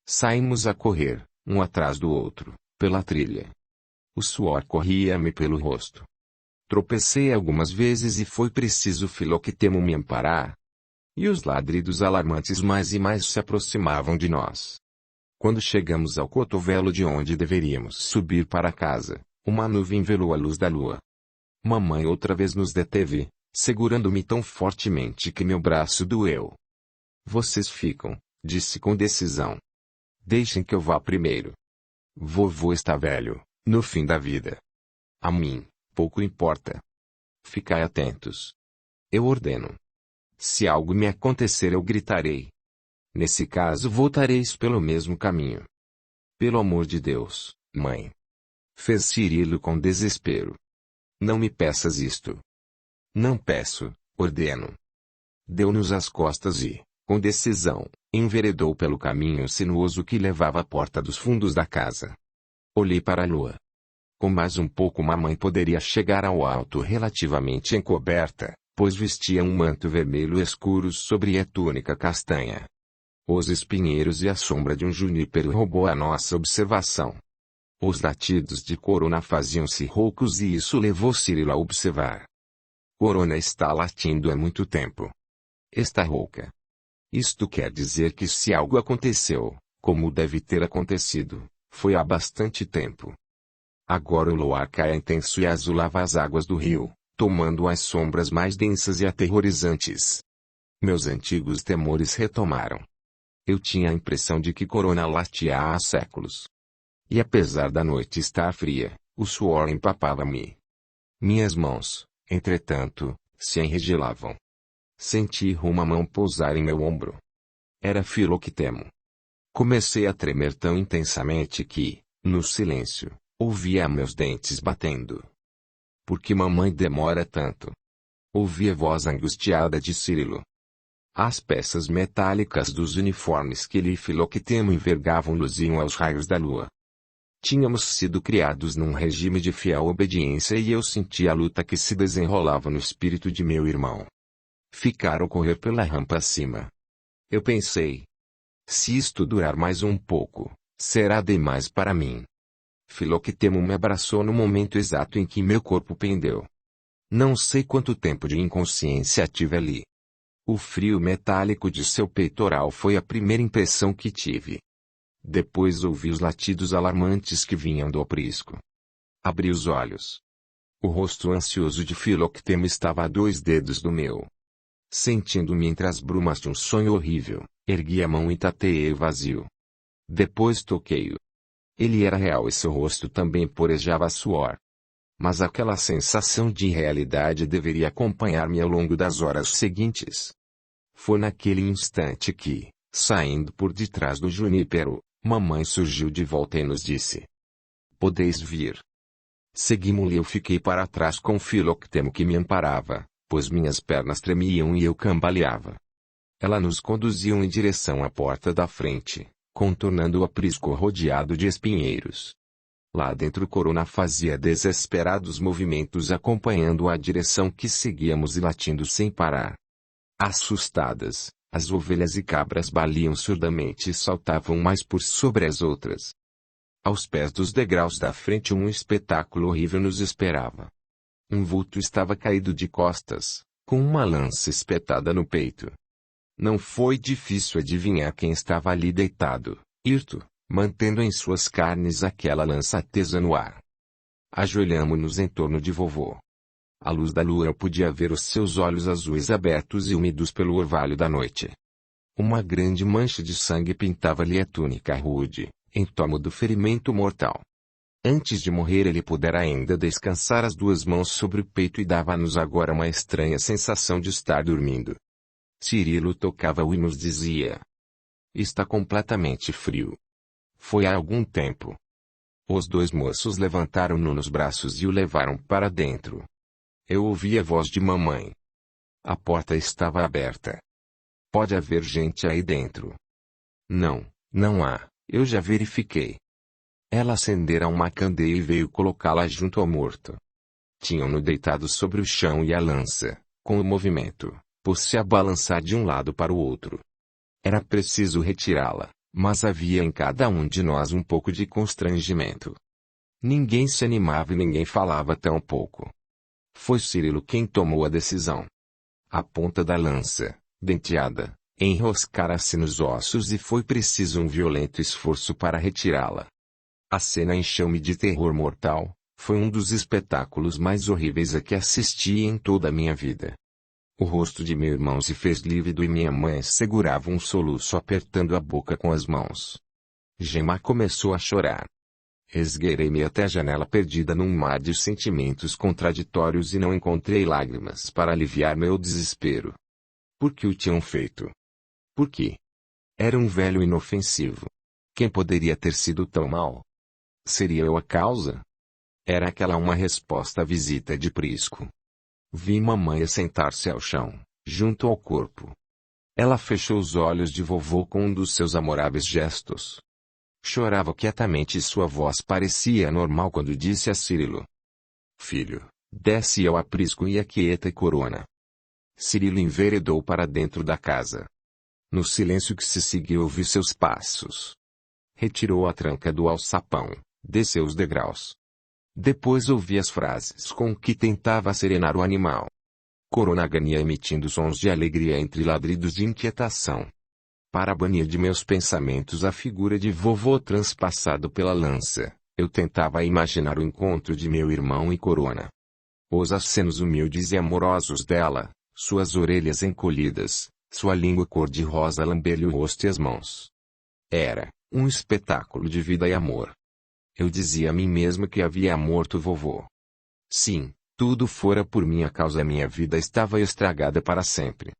Saímos a correr, um atrás do outro, pela trilha. O suor corria-me pelo rosto. Tropecei algumas vezes e foi preciso Filoctemo me amparar. E os ladridos alarmantes mais e mais se aproximavam de nós. Quando chegamos ao cotovelo de onde deveríamos subir para casa, uma nuvem velou a luz da lua. Mamãe outra vez nos deteve, segurando-me tão fortemente que meu braço doeu. Vocês ficam, disse com decisão. Deixem que eu vá primeiro. Vovô está velho, no fim da vida. A mim, pouco importa. Ficai atentos. Eu ordeno. Se algo me acontecer eu gritarei. Nesse caso voltareis pelo mesmo caminho. Pelo amor de Deus, mãe. Fez Cirilo com desespero. Não me peças isto. Não peço, ordeno. Deu-nos as costas e, com decisão, enveredou pelo caminho sinuoso que levava à porta dos fundos da casa. Olhei para a lua. Com mais um pouco mamãe poderia chegar ao alto relativamente encoberta, pois vestia um manto vermelho escuro sobre a túnica castanha. Os espinheiros e a sombra de um junípero roubou a nossa observação. Os latidos de Corona faziam-se roucos e isso levou Cirilo a observar. Corona está latindo há muito tempo. Está rouca. Isto quer dizer que se algo aconteceu, como deve ter acontecido, foi há bastante tempo. Agora o luar cai intenso e azulava as águas do rio, tomando as sombras mais densas e aterrorizantes. Meus antigos temores retomaram. Eu tinha a impressão de que Corona latia há séculos. E apesar da noite estar fria, o suor empapava-me. Minhas mãos, entretanto, se enregelavam. Senti uma mão pousar em meu ombro. Era Filoctemo. Comecei a tremer tão intensamente que, no silêncio, ouvia meus dentes batendo. Por que mamãe demora tanto? Ouvi a voz angustiada de Cirilo. As peças metálicas dos uniformes que ele e Filoctemo envergavam luziam aos raios da lua. Tínhamos sido criados num regime de fiel obediência e eu sentia a luta que se desenrolava no espírito de meu irmão. Ficaram correr pela rampa acima. Eu pensei. Se isto durar mais um pouco, será demais para mim. Filoctemo me abraçou no momento exato em que meu corpo pendeu. Não sei quanto tempo de inconsciência tive ali. O frio metálico de seu peitoral foi a primeira impressão que tive. Depois ouvi os latidos alarmantes que vinham do aprisco. Abri os olhos. O rosto ansioso de Filoctemo estava a 2 dedos do meu. Sentindo-me entre as brumas de um sonho horrível, ergui a mão e tateei o vazio. Depois toquei-o. Ele era real e seu rosto também porejava suor. Mas aquela sensação de irrealidade deveria acompanhar-me ao longo das horas seguintes. Foi naquele instante que, saindo por detrás do junípero, mamãe surgiu de volta e nos disse: "Podeis vir." Seguimos-lhe. Eu fiquei para trás com Filoctemo que me amparava, pois minhas pernas tremiam e eu cambaleava. Ela nos conduziu em direção à porta da frente, contornando o aprisco rodeado de espinheiros. Lá dentro Corona fazia desesperados movimentos acompanhando a direção que seguíamos e latindo sem parar. Assustadas, as ovelhas e cabras baliam surdamente e saltavam mais por sobre as outras. Aos pés dos degraus da frente um espetáculo horrível nos esperava. Um vulto estava caído de costas, com uma lança espetada no peito. Não foi difícil adivinhar quem estava ali deitado, hirto, mantendo em suas carnes aquela lança acesa no ar. Ajoelhamo-nos em torno de vovô. À luz da lua eu podia ver os seus olhos azuis abertos e úmidos pelo orvalho da noite. Uma grande mancha de sangue pintava-lhe a túnica rude, em tomo do ferimento mortal. Antes de morrer ele pudera ainda descansar as 2 mãos sobre o peito e dava-nos agora uma estranha sensação de estar dormindo. Cirilo tocava-o e nos dizia: "Está completamente frio." Foi há algum tempo. Os 2 moços levantaram-no nos braços e o levaram para dentro. Eu ouvi a voz de mamãe. A porta estava aberta. "Pode haver gente aí dentro." "Não, não há, eu já verifiquei." Ela acendera uma candeia e veio colocá-la junto ao morto. Tinham-no deitado sobre o chão e a lança, com o movimento, pôs-se a balançar de um lado para o outro. Era preciso retirá-la, mas havia em cada um de nós um pouco de constrangimento. Ninguém se animava e ninguém falava tão pouco. Foi Cirilo quem tomou a decisão. A ponta da lança, denteada, enroscara-se nos ossos e foi preciso um violento esforço para retirá-la. A cena encheu-me de terror mortal, foi um dos espetáculos mais horríveis a que assisti em toda a minha vida. O rosto de meu irmão se fez lívido e minha mãe segurava um soluço apertando a boca com as mãos. Gemma começou a chorar. Esgueirei-me até a janela perdida num mar de sentimentos contraditórios e não encontrei lágrimas para aliviar meu desespero. Por que o tinham feito? Por quê? Era um velho inofensivo. Quem poderia ter sido tão mal? Seria eu a causa? Era aquela uma resposta à visita de Prisco. Vi mamãe sentar-se ao chão, junto ao corpo. Ela fechou os olhos de vovô com um dos seus amoráveis gestos. Chorava quietamente e sua voz parecia normal quando disse a Cirilo: Filho, desce ao aprisco e aquieta e corona. Cirilo enveredou para dentro da casa. No silêncio que se seguiu ouvi seus passos. Retirou a tranca do alçapão, desceu os degraus. Depois ouvi as frases com que tentava serenar o animal. Corona ganha emitindo sons de alegria entre ladridos de inquietação. Para banir de meus pensamentos a figura de vovô transpassado pela lança, eu tentava imaginar o encontro de meu irmão e Corona. Os acenos humildes e amorosos dela, suas orelhas encolhidas, sua língua cor-de-rosa lamber-lhe o rosto e as mãos. Era um espetáculo de vida e amor. Eu dizia a mim mesmo que havia morto vovô. Sim, tudo fora por minha causa e minha vida estava estragada para sempre.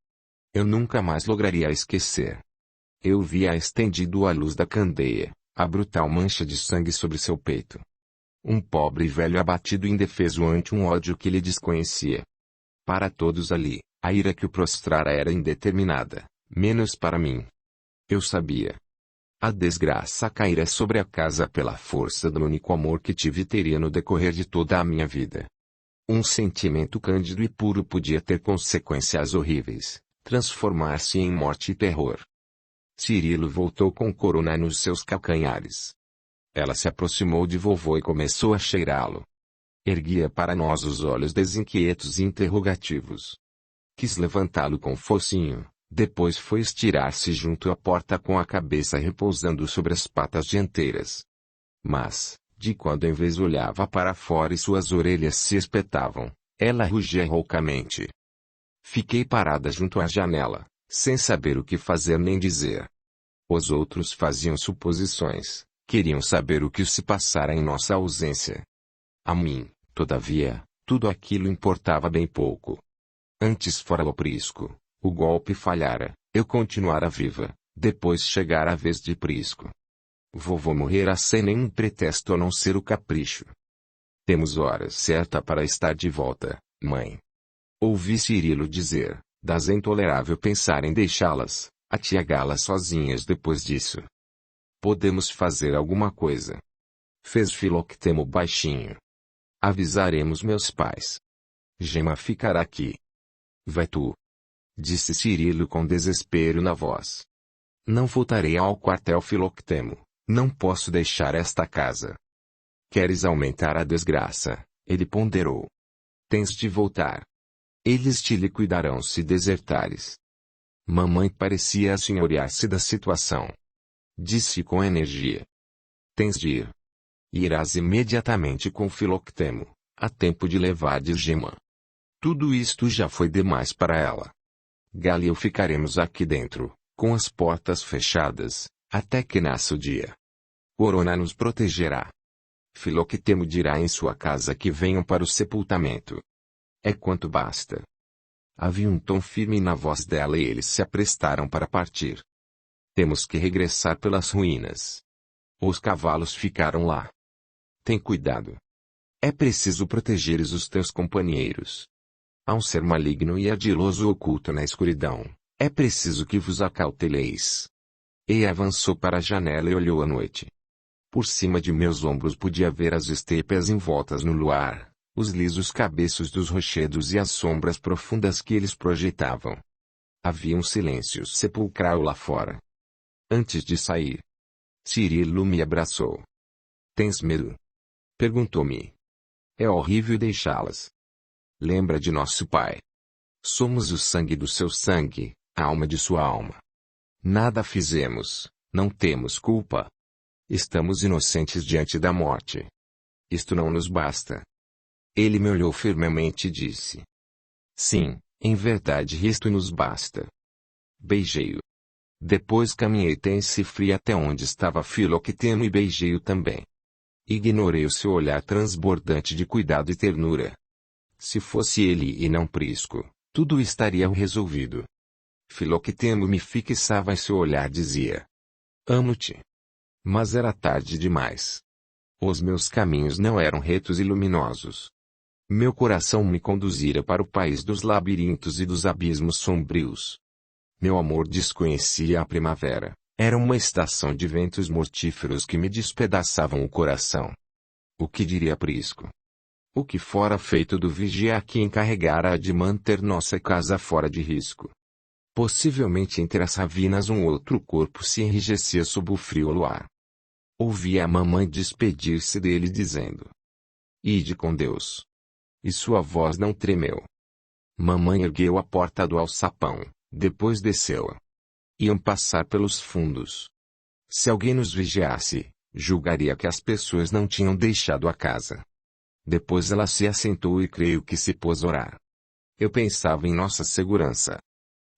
Eu nunca mais lograria a esquecer. Eu via estendido à luz da candeia, a brutal mancha de sangue sobre seu peito. Um pobre velho abatido e indefeso ante um ódio que ele desconhecia. Para todos ali, a ira que o prostrara era indeterminada, menos para mim. Eu sabia. A desgraça caíra sobre a casa pela força do único amor que tive e teria no decorrer de toda a minha vida. Um sentimento cândido e puro podia ter consequências horríveis, transformar-se em morte e terror. Cirilo voltou com Corona nos seus calcanhares. Ela se aproximou de vovô e começou a cheirá-lo. Erguia para nós os olhos desinquietos e interrogativos. Quis levantá-lo com focinho, depois foi estirar-se junto à porta com a cabeça repousando sobre as patas dianteiras. Mas, de quando em vez olhava para fora e suas orelhas se espetavam, ela rugia roucamente. Fiquei parada junto à janela, sem saber o que fazer nem dizer. Os outros faziam suposições, queriam saber o que se passara em nossa ausência. A mim, todavia, tudo aquilo importava bem pouco. Antes fora o Prisco, o golpe falhara, eu continuara viva, depois chegara a vez de Prisco. Vovô morrera sem nenhum pretexto a não ser o capricho. Temos hora certa para estar de volta, mãe. Ouvi Cirilo dizer, das intolerável pensar em deixá-las, atiagá-las sozinhas depois disso. Podemos fazer alguma coisa. Fez Filoctemo baixinho. Avisaremos meus pais. Gema ficará aqui. Vai tu. Disse Cirilo com desespero na voz. Não voltarei ao quartel Filoctemo, não posso deixar esta casa. Queres aumentar a desgraça, ele ponderou. Tens de voltar. Eles te liquidarão se desertares. Mamãe parecia assenhorear-se da situação. Disse com energia. Tens de ir. Irás imediatamente com Filoctemo, há tempo de levar de Gema. Tudo isto já foi demais para ela. Gal e eu ficaremos aqui dentro, com as portas fechadas, até que nasça o dia. Corona nos protegerá. Filoctemo dirá em sua casa que venham para o sepultamento. É quanto basta. Havia um tom firme na voz dela e eles se aprestaram para partir. Temos que regressar pelas ruínas. Os cavalos ficaram lá. Tem cuidado. É preciso protegeres os teus companheiros. Há um ser maligno e ardiloso oculto na escuridão. É preciso que vos acauteleis. E avançou para a janela e olhou à noite. Por cima de meus ombros podia ver as estepes envoltas no luar, os lisos cabeços dos rochedos e as sombras profundas que eles projetavam. Havia um silêncio sepulcral lá fora. Antes de sair, Cirilo me abraçou. Tens medo? Perguntou-me. É horrível deixá-las. Lembra de nosso pai. Somos o sangue do seu sangue, a alma de sua alma. Nada fizemos, não temos culpa. Estamos inocentes diante da morte. Isto não nos basta. Ele me olhou firmemente e disse. Sim, em verdade isto nos basta. Beijei-o. Depois caminhei tenso e frio até onde estava Filoctemo e beijei-o também. Ignorei o seu olhar transbordante de cuidado e ternura. Se fosse ele e não Prisco, tudo estaria resolvido. Filoctemo me fixava e seu olhar dizia: amo-te. Mas era tarde demais. Os meus caminhos não eram retos e luminosos. Meu coração me conduzira para o país dos labirintos e dos abismos sombrios. Meu amor desconhecia a primavera. Era uma estação de ventos mortíferos que me despedaçavam o coração. O que diria Prisco? O que fora feito do vigia que encarregara de manter nossa casa fora de risco? Possivelmente entre as ravinas um outro corpo se enrijecia sob o frio luar. Ouvia a mamãe despedir-se dele dizendo: ide com Deus. E sua voz não tremeu. Mamãe ergueu a porta do alçapão, depois desceu-a. Iam passar pelos fundos. Se alguém nos vigiasse, julgaria que as pessoas não tinham deixado a casa. Depois ela se assentou e creio que se pôs a orar. Eu pensava em nossa segurança.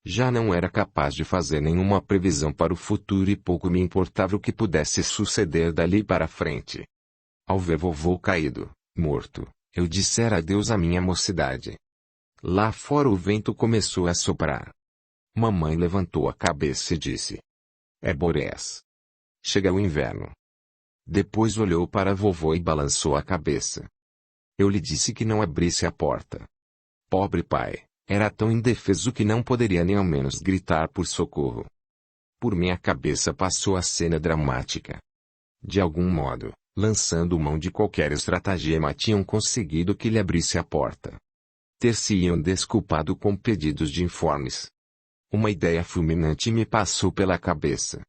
Já não era capaz de fazer nenhuma previsão para o futuro e pouco me importava o que pudesse suceder dali para frente. Ao ver vovô caído, morto, eu dissera adeus à minha mocidade. Lá fora o vento começou a soprar. Mamãe levantou a cabeça e disse: é Borés. Chega o inverno. Depois olhou para vovô e balançou a cabeça. Eu lhe disse que não abrisse a porta. Pobre pai, era tão indefeso que não poderia nem ao menos gritar por socorro. Por minha cabeça passou a cena dramática. De algum modo, lançando mão de qualquer estratagema, tinham conseguido que lhe abrisse a porta. Ter-se-iam desculpado com pedidos de informes. Uma ideia fulminante me passou pela cabeça.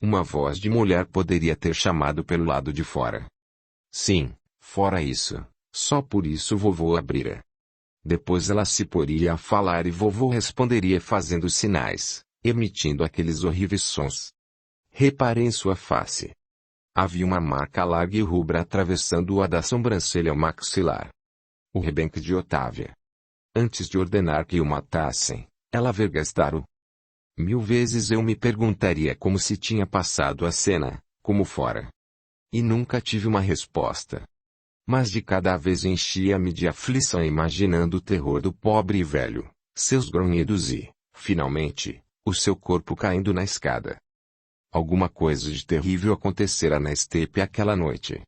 Uma voz de mulher poderia ter chamado pelo lado de fora. Sim, fora isso, só por isso vovô abrira. Depois ela se poria a falar e vovô responderia fazendo sinais, emitindo aqueles horríveis sons. Reparei em sua face. Havia uma marca larga e rubra atravessando-a da sobrancelha ao maxilar. O rebenque de Otávia. Antes de ordenar que o matassem, ela vergastara-o. 1000 vezes eu me perguntaria como se tinha passado a cena, como fora. E nunca tive uma resposta. Mas de cada vez enchia-me de aflição imaginando o terror do pobre velho, seus grunhidos e, finalmente, o seu corpo caindo na escada. Alguma coisa de terrível acontecera na estepe aquela noite.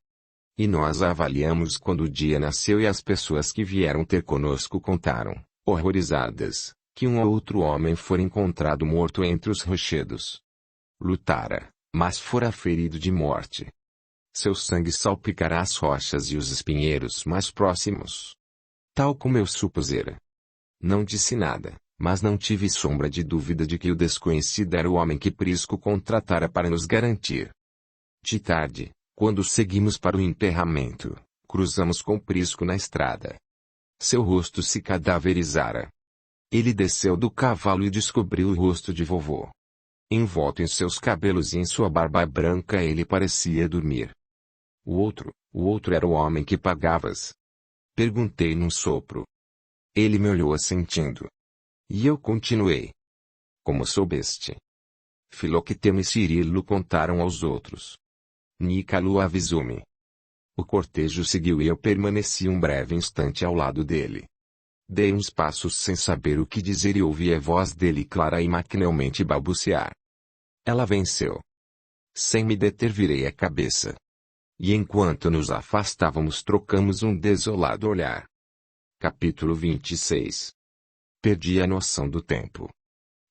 E nós a avaliamos quando o dia nasceu e as pessoas que vieram ter conosco contaram, horrorizadas, que um ou outro homem fora encontrado morto entre os rochedos. Lutara, mas fora ferido de morte. Seu sangue salpicará as rochas e os espinheiros mais próximos. Tal como eu supusera. Não disse nada, mas não tive sombra de dúvida de que o desconhecido era o homem que Prisco contratara para nos garantir. De tarde, quando seguimos para o enterramento, cruzamos com Prisco na estrada. Seu rosto se cadaverizara. Ele desceu do cavalo e descobriu o rosto de vovô. Envolto em seus cabelos e em sua barba branca ele parecia dormir. O outro era o homem que pagavas? Perguntei num sopro. Ele me olhou assentindo. E eu continuei. Como soubeste? Filoctemo e Cirilo contaram aos outros. Nicalo avisou-me. O cortejo seguiu e eu permaneci um breve instante ao lado dele. Dei uns passos sem saber o que dizer e ouvi a voz dele clara e maquinalmente balbuciar. Ela venceu. Sem me deter virei a cabeça. E enquanto nos afastávamos trocamos um desolado olhar. Capítulo 26. Perdi a noção do tempo.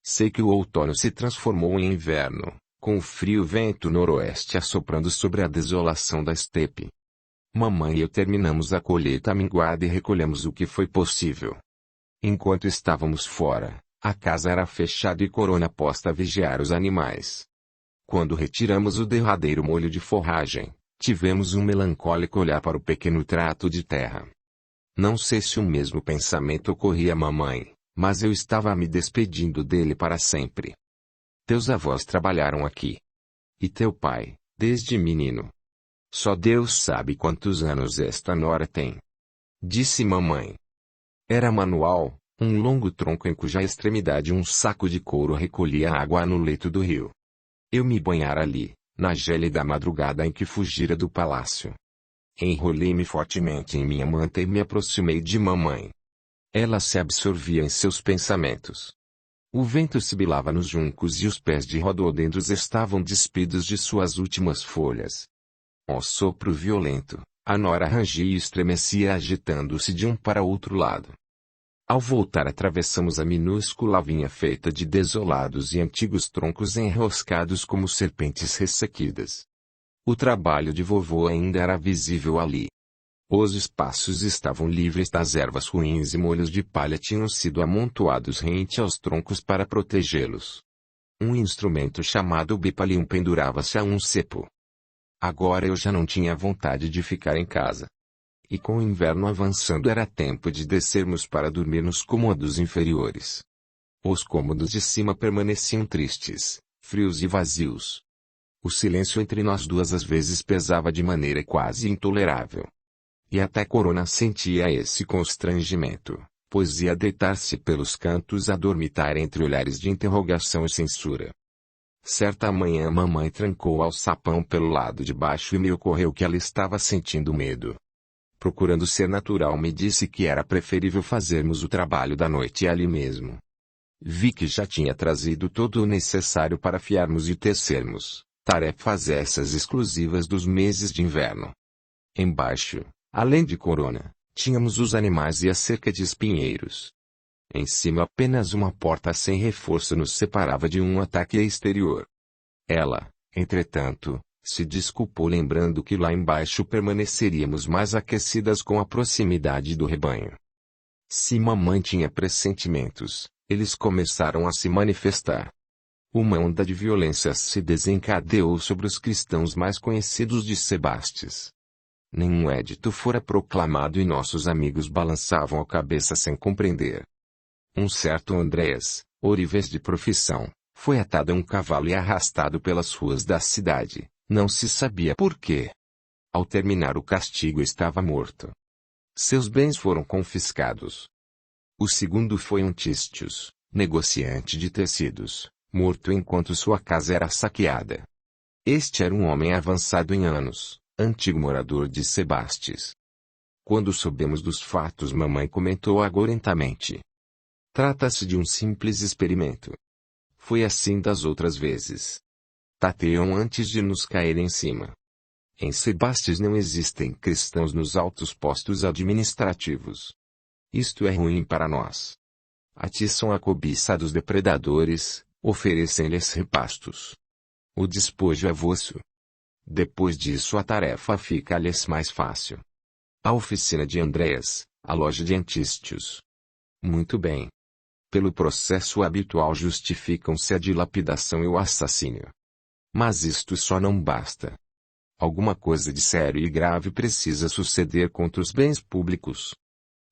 Sei que o outono se transformou em inverno, com o frio vento noroeste assoprando sobre a desolação da estepe. Mamãe e eu terminamos a colheita minguada e recolhemos o que foi possível. Enquanto estávamos fora, a casa era fechada e Corona posta a vigiar os animais. Quando retiramos o derradeiro molho de forragem, tivemos um melancólico olhar para o pequeno trato de terra. Não sei se o mesmo pensamento ocorria à mamãe, mas eu estava me despedindo dele para sempre. Teus avós trabalharam aqui. E teu pai, desde menino. Só Deus sabe quantos anos esta nora tem. Disse mamãe. Era manual, um longo tronco em cuja extremidade um saco de couro recolhia água no leito do rio. Eu me banhara ali, na gélida madrugada em que fugira do palácio. Enrolei-me fortemente em minha manta e me aproximei de mamãe. Ela se absorvia em seus pensamentos. O vento sibilava nos juncos e os pés de rododendros estavam despidos de suas últimas folhas. Ao sopro violento, a nora rangia e estremecia agitando-se de um para outro lado. Ao voltar atravessamos a minúscula vinha feita de desolados e antigos troncos enroscados como serpentes ressequidas. O trabalho de vovô ainda era visível ali. Os espaços estavam livres das ervas ruins e molhos de palha tinham sido amontoados rente aos troncos para protegê-los. Um instrumento chamado bipalium pendurava-se a um cepo. Agora eu já não tinha vontade de ficar em casa. E com o inverno avançando era tempo de descermos para dormir nos cômodos inferiores. Os cômodos de cima permaneciam tristes, frios e vazios. O silêncio entre nós duas às vezes pesava de maneira quase intolerável. E até Corona sentia esse constrangimento, pois ia deitar-se pelos cantos a dormitar entre olhares de interrogação e censura. Certa manhã mamãe trancou ao sapão pelo lado de baixo e me ocorreu que ela estava sentindo medo. Procurando ser natural me disse que era preferível fazermos o trabalho da noite ali mesmo. Vi que já tinha trazido todo o necessário para afiarmos e tecermos, tarefas essas exclusivas dos meses de inverno. Embaixo, além de Corona, tínhamos os animais e a cerca de espinheiros. Em cima apenas uma porta sem reforço nos separava de um ataque exterior. Ela, entretanto, se desculpou lembrando que lá embaixo permaneceríamos mais aquecidas com a proximidade do rebanho. Se mamãe tinha pressentimentos, eles começaram a se manifestar. Uma onda de violência se desencadeou sobre os cristãos mais conhecidos de Sebastes. Nenhum édito fora proclamado e nossos amigos balançavam a cabeça sem compreender. Um certo Andréas, ourives de profissão, foi atado a um cavalo e arrastado pelas ruas da cidade, não se sabia por quê. Ao terminar o castigo estava morto. Seus bens foram confiscados. O segundo foi Antístios, negociante de tecidos, morto enquanto sua casa era saqueada. Este era um homem avançado em anos, antigo morador de Sebastes. Quando soubemos dos fatos mamãe comentou agorentamente. Trata-se de um simples experimento. Foi assim das outras vezes. Tateiam antes de nos cair em cima. Em Sebastes não existem cristãos nos altos postos administrativos. Isto é ruim para nós. Atiçam a cobiça dos depredadores, oferecem-lhes repastos. O despojo é vosso. Depois disso a tarefa fica-lhes mais fácil. A oficina de Andréas, a loja de Antístios. Muito bem. Pelo processo habitual justificam-se a dilapidação e o assassínio. Mas isto só não basta. Alguma coisa de sério e grave precisa suceder contra os bens públicos.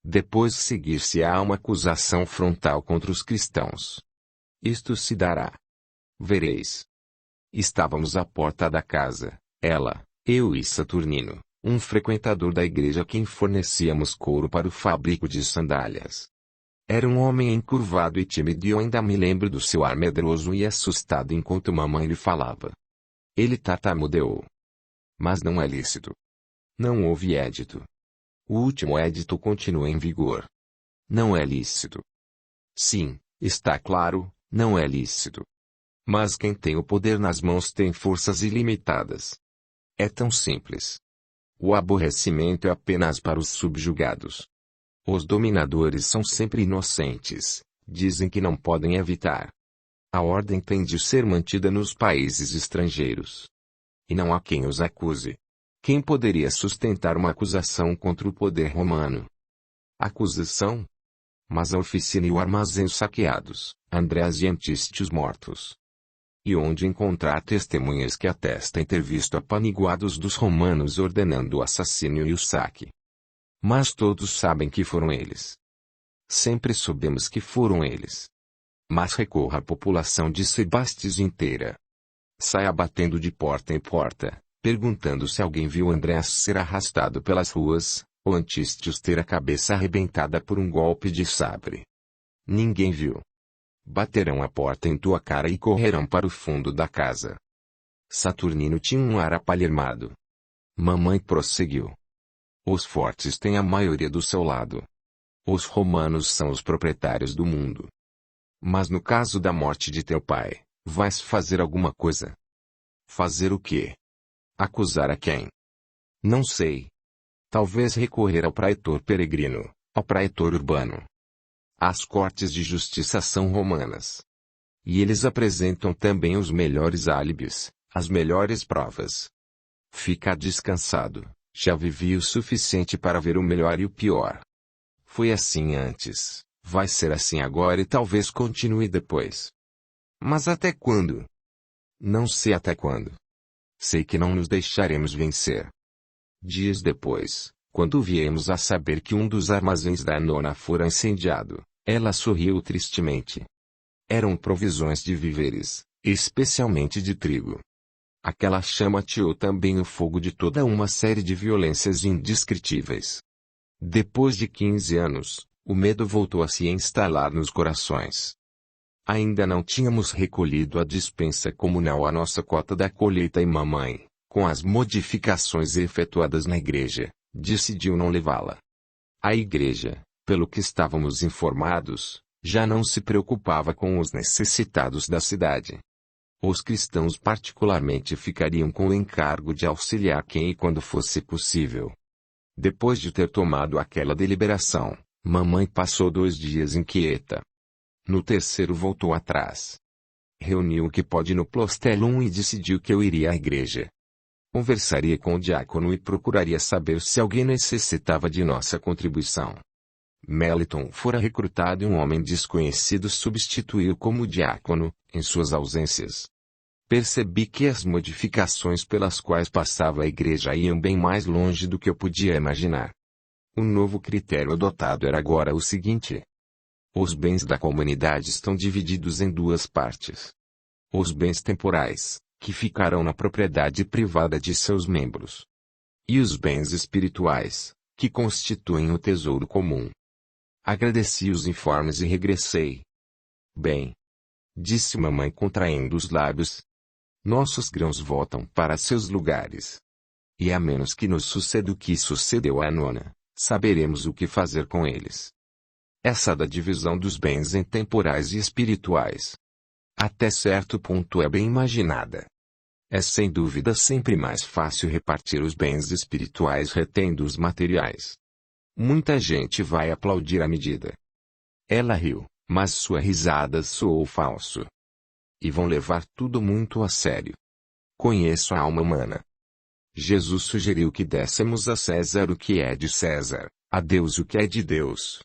Depois seguir-se-á uma acusação frontal contra os cristãos. Isto se dará. Vereis. Estávamos à porta da casa, ela, eu e Saturnino, um frequentador da igreja a quem fornecíamos couro para o fabrico de sandálias. Era um homem encurvado e tímido e eu ainda me lembro do seu ar medroso e assustado enquanto mamãe lhe falava. Ele tartamudeou. Mas não é lícito. Não houve édito. O último édito continua em vigor. Não é lícito. Sim, está claro, não é lícito. Mas quem tem o poder nas mãos tem forças ilimitadas. É tão simples. O aborrecimento é apenas para os subjugados. Os dominadores são sempre inocentes, dizem que não podem evitar. A ordem tem de ser mantida nos países estrangeiros. E não há quem os acuse. Quem poderia sustentar uma acusação contra o poder romano? Acusação? Mas a oficina e o armazém saqueados, Andréas e Antístios mortos. E onde encontrar testemunhas que atestem ter visto apaniguados dos romanos ordenando o assassínio e o saque? Mas todos sabem que foram eles. Sempre soubemos que foram eles. Mas recorra a população de Sebastes inteira. Saia batendo de porta em porta, perguntando se alguém viu Andréas ser arrastado pelas ruas, ou Antístios ter a cabeça arrebentada por um golpe de sabre. Ninguém viu. Baterão a porta em tua cara e correrão para o fundo da casa. Saturnino tinha um ar apalhermado. Mamãe prosseguiu. Os fortes têm a maioria do seu lado. Os romanos são os proprietários do mundo. Mas no caso da morte de teu pai, vais fazer alguma coisa? Fazer o quê? Acusar a quem? Não sei. Talvez recorrer ao praetor peregrino, ao praetor urbano. As cortes de justiça são romanas. E eles apresentam também os melhores álibis, as melhores provas. Fica descansado, já vivi o suficiente para ver o melhor e o pior. Foi assim antes, vai ser assim agora e talvez continue depois. Mas até quando? Não sei até quando. Sei que não nos deixaremos vencer. Dias depois, quando viemos a saber que um dos armazéns da nona fora incendiado, ela sorriu tristemente. Eram provisões de víveres, especialmente de trigo. Aquela chama ateou também o fogo de toda uma série de violências indescritíveis. Depois de 15 anos, o medo voltou a se instalar nos corações. Ainda não tínhamos recolhido a dispensa comunal a nossa cota da colheita e mamãe, com as modificações efetuadas na igreja, decidiu não levá-la. A igreja, pelo que estávamos informados, já não se preocupava com os necessitados da cidade. Os cristãos particularmente ficariam com o encargo de auxiliar quem e quando fosse possível. Depois de ter tomado aquela deliberação, mamãe passou 2 dias inquieta. No terceiro voltou atrás. Reuniu o que pôde no Prostelum e decidiu que eu iria à igreja. Conversaria com o diácono e procuraria saber se alguém necessitava de nossa contribuição. Meliton fora recrutado e um homem desconhecido substituiu como diácono, em suas ausências. Percebi que as modificações pelas quais passava a igreja iam bem mais longe do que eu podia imaginar. O novo critério adotado era agora o seguinte: os bens da comunidade estão divididos em 2 partes. Os bens temporais, que ficarão na propriedade privada de seus membros. E os bens espirituais, que constituem o tesouro comum. Agradeci os informes e regressei. Bem, disse mamãe contraindo os lábios. Nossos grãos voltam para seus lugares. E a menos que nos suceda o que sucedeu à nona, saberemos o que fazer com eles. Essa da divisão dos bens em temporais e espirituais. Até certo ponto é bem imaginada. É sem dúvida sempre mais fácil repartir os bens espirituais retendo os materiais. Muita gente vai aplaudir a medida. Ela riu, mas sua risada soou falso. E vão levar tudo muito a sério. Conheço a alma humana. Jesus sugeriu que dessemos a César o que é de César, a Deus o que é de Deus.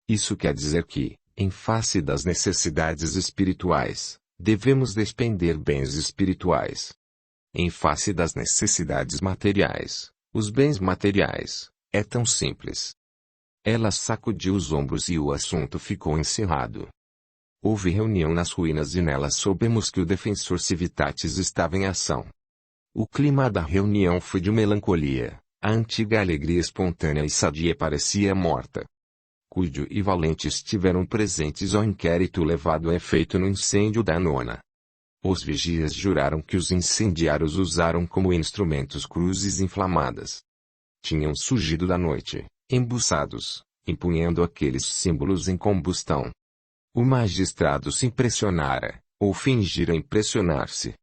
Isso quer dizer que, em face das necessidades espirituais, devemos despender bens espirituais. Em face das necessidades materiais, os bens materiais, é tão simples. Ela sacudiu os ombros e o assunto ficou encerrado. Houve reunião nas ruínas e nela soubemos que o defensor Civitatis estava em ação. O clima da reunião foi de melancolia, a antiga alegria espontânea e sadia parecia morta. Cúdio e Valente estiveram presentes ao inquérito levado a efeito no incêndio da nona. Os vigias juraram que os incendiários usaram como instrumentos cruzes inflamadas. Tinham surgido da noite, embuçados, empunhando aqueles símbolos em combustão. O magistrado se impressionara, ou fingira impressionar-se.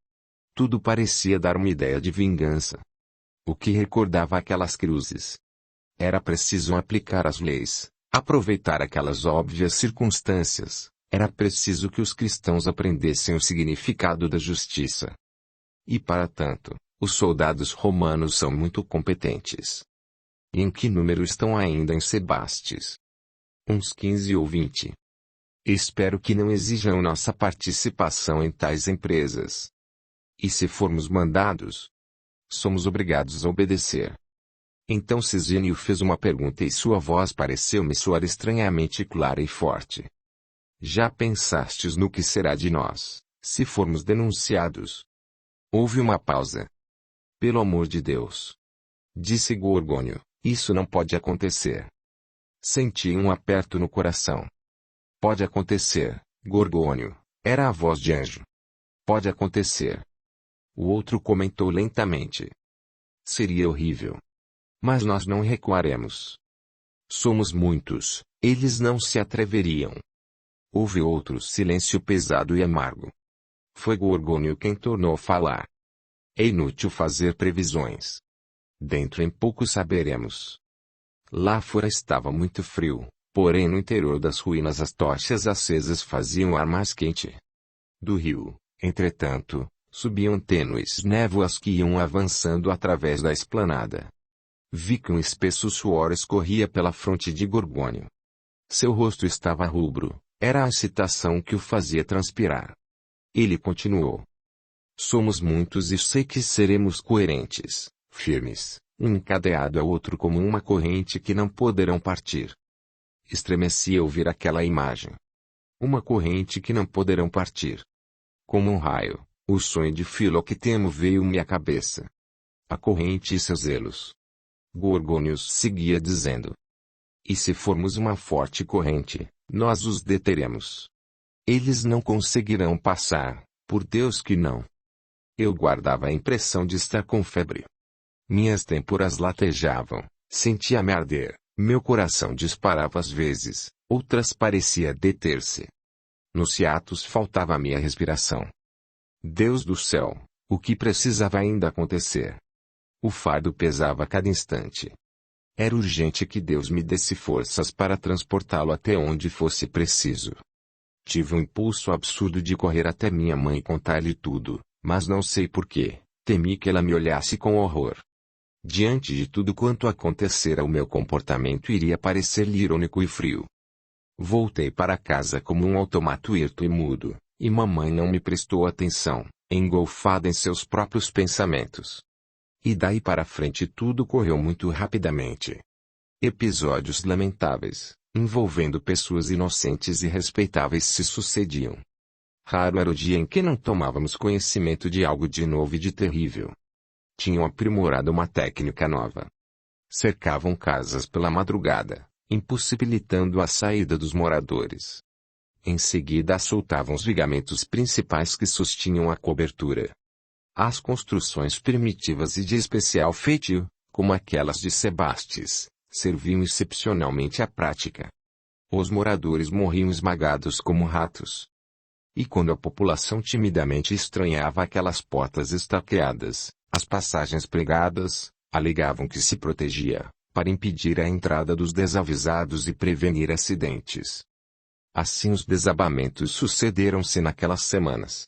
Tudo parecia dar uma ideia de vingança. O que recordava aquelas cruzes? Era preciso aplicar as leis, aproveitar aquelas óbvias circunstâncias, era preciso que os cristãos aprendessem o significado da justiça. E para tanto, os soldados romanos são muito competentes. E em que número estão ainda em Sebastes? Uns 15 ou 20. Espero que não exijam nossa participação em tais empresas. E se formos mandados? Somos obrigados a obedecer. Então Cisênio fez uma pergunta e sua voz pareceu-me soar estranhamente clara e forte. Já pensastes no que será de nós, se formos denunciados? Houve uma pausa. Pelo amor de Deus, disse Gorgônio, isso não pode acontecer. Senti um aperto no coração. Pode acontecer, Gorgônio, era a voz de anjo. Pode acontecer. O outro comentou lentamente. Seria horrível. Mas nós não recuaremos. Somos muitos, eles não se atreveriam. Houve outro silêncio pesado e amargo. Foi Gorgônio quem tornou a falar. É inútil fazer previsões. Dentro em pouco saberemos. Lá fora estava muito frio, porém no interior das ruínas as tochas acesas faziam o ar mais quente. Do rio, entretanto, subiam tênues névoas que iam avançando através da esplanada. Vi que um espesso suor escorria pela fronte de Gorgônio. Seu rosto estava rubro, era a excitação que o fazia transpirar. Ele continuou. Somos muitos e sei que seremos coerentes, firmes, um encadeado ao outro como uma corrente que não poderão partir. Estremeci ao ouvir aquela imagem. Uma corrente que não poderão partir. Como um raio, o sonho de Filoctemo veio-me à cabeça. A corrente e seus elos. Gorgônio seguia dizendo. E se formos uma forte corrente, nós os deteremos. Eles não conseguirão passar, por Deus que não. Eu guardava a impressão de estar com febre. Minhas têmporas latejavam, sentia-me arder, meu coração disparava às vezes, outras parecia deter-se. Nos hiatos faltava a minha respiração. Deus do céu, o que precisava ainda acontecer? O fardo pesava a cada instante. Era urgente que Deus me desse forças para transportá-lo até onde fosse preciso. Tive um impulso absurdo de correr até minha mãe e contar-lhe tudo, mas não sei porquê, temi que ela me olhasse com horror. Diante de tudo quanto acontecera o meu comportamento iria parecer-lhe irônico e frio. Voltei para casa como um automato hirto e mudo, e mamãe não me prestou atenção, engolfada em seus próprios pensamentos. E daí para frente tudo correu muito rapidamente. Episódios lamentáveis, envolvendo pessoas inocentes e respeitáveis se sucediam. Raro era o dia em que não tomávamos conhecimento de algo de novo e de terrível. Tinham aprimorado uma técnica nova. Cercavam casas pela madrugada, impossibilitando a saída dos moradores. Em seguida assoltavam os vigamentos principais que sustinham a cobertura. As construções primitivas e de especial feitio, como aquelas de Sebastes, serviam excepcionalmente à prática. Os moradores morriam esmagados como ratos. E quando a população timidamente estranhava aquelas portas estaqueadas, as passagens pregadas, alegavam que se protegia, para impedir a entrada dos desavisados e prevenir acidentes. Assim os desabamentos sucederam-se naquelas semanas.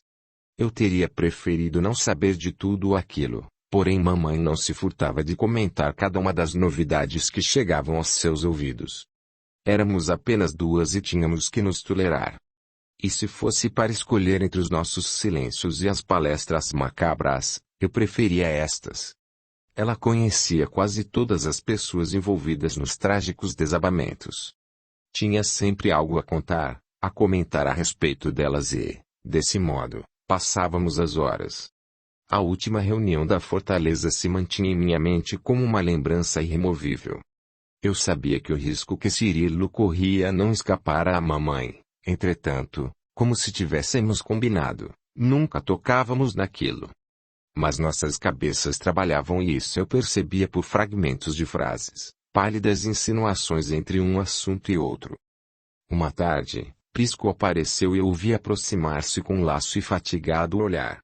Eu teria preferido não saber de tudo aquilo, porém mamãe não se furtava de comentar cada uma das novidades que chegavam aos seus ouvidos. Éramos apenas duas e tínhamos que nos tolerar. E se fosse para escolher entre os nossos silêncios e as palestras macabras, eu preferia estas. Ela conhecia quase todas as pessoas envolvidas nos trágicos desabamentos. Tinha sempre algo a contar, a comentar a respeito delas e, desse modo, passávamos as horas. A última reunião da fortaleza se mantinha em minha mente como uma lembrança irremovível. Eu sabia que o risco que Cirilo corria não escapara à mamãe, entretanto, como se tivéssemos combinado, nunca tocávamos naquilo. Mas nossas cabeças trabalhavam e isso eu percebia por fragmentos de frases, pálidas insinuações entre um assunto e outro. Uma tarde, Prisco apareceu e eu o vi aproximar-se com laço e fatigado olhar.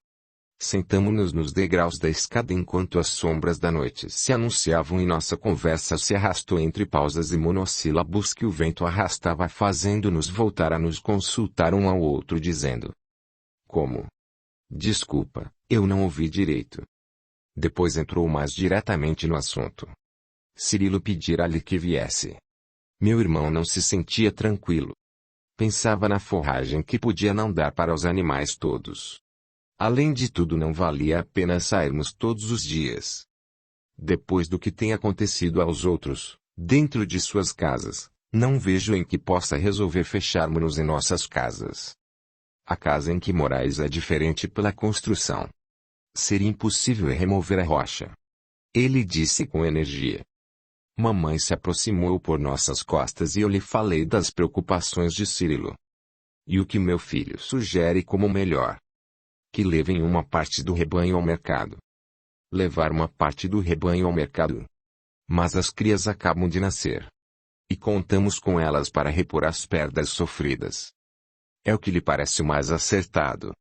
Sentamo-nos nos degraus da escada enquanto as sombras da noite se anunciavam e nossa conversa se arrastou entre pausas e monossílabos que o vento arrastava fazendo-nos voltar a nos consultar um ao outro dizendo: Como? Desculpa, eu não ouvi direito. Depois entrou mais diretamente no assunto. Cirilo pedira-lhe que viesse. Meu irmão não se sentia tranquilo. Pensava na forragem que podia não dar para os animais todos. Além de tudo, não valia a pena sairmos todos os dias. Depois do que tem acontecido aos outros, dentro de suas casas, não vejo em que possa resolver fecharmos-nos em nossas casas. A casa em que morais é diferente pela construção. Seria impossível remover a rocha. Ele disse com energia. Mamãe se aproximou por nossas costas e eu lhe falei das preocupações de Cirilo. E o que meu filho sugere como melhor? Que levem uma parte do rebanho ao mercado. Levar uma parte do rebanho ao mercado? Mas as crias acabam de nascer. E contamos com elas para repor as perdas sofridas. É o que lhe parece mais acertado.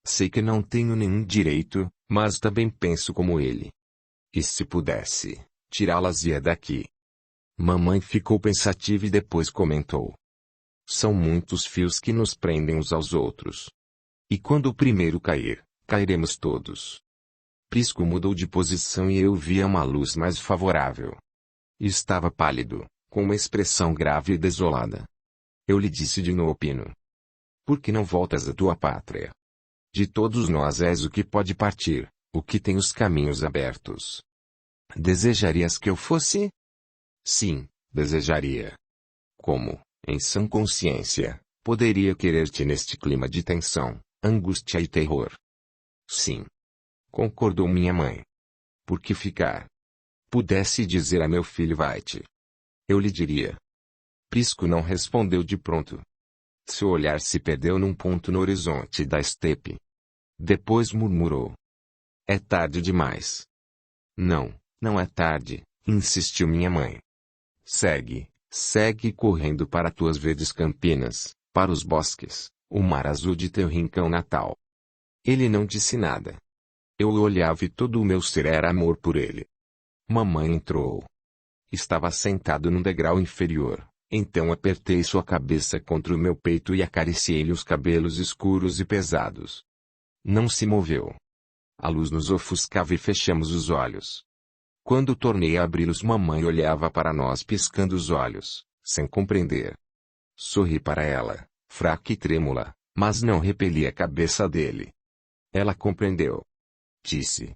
Sei que não tenho nenhum direito, mas também penso como ele. E se pudesse, tirá-las-ia daqui. Mamãe ficou pensativa e depois comentou. São muitos fios que nos prendem uns aos outros. E quando o primeiro cair, cairemos todos. Prisco mudou de posição e eu via uma luz mais favorável. Estava pálido, com uma expressão grave e desolada. Eu lhe disse de novo, Pino. Por que não voltas à tua pátria? De todos nós és o que pode partir, o que tem os caminhos abertos. Desejarias que eu fosse? Sim, desejaria. Como, em sã consciência, poderia querer-te neste clima de tensão, angústia e terror? Sim. Concordou minha mãe. Por que ficar? Pudesse dizer a meu filho vai-te. Eu lhe diria. Prisco não respondeu de pronto. Seu olhar se perdeu num ponto no horizonte da estepe. Depois murmurou. É tarde demais. Não, não é tarde, insistiu minha mãe. Segue, segue correndo para tuas verdes campinas, para os bosques, o mar azul de teu rincão natal. Ele não disse nada. Eu o olhava e todo o meu ser era amor por ele. Mamãe entrou. Estava sentado num degrau inferior, então apertei sua cabeça contra o meu peito e acariciei-lhe os cabelos escuros e pesados. Não se moveu. A luz nos ofuscava e fechamos os olhos. Quando tornei a abri-los, mamãe olhava para nós piscando os olhos, sem compreender. Sorri para ela, fraca e trêmula, mas não repeli a cabeça dele. Ela compreendeu. Disse.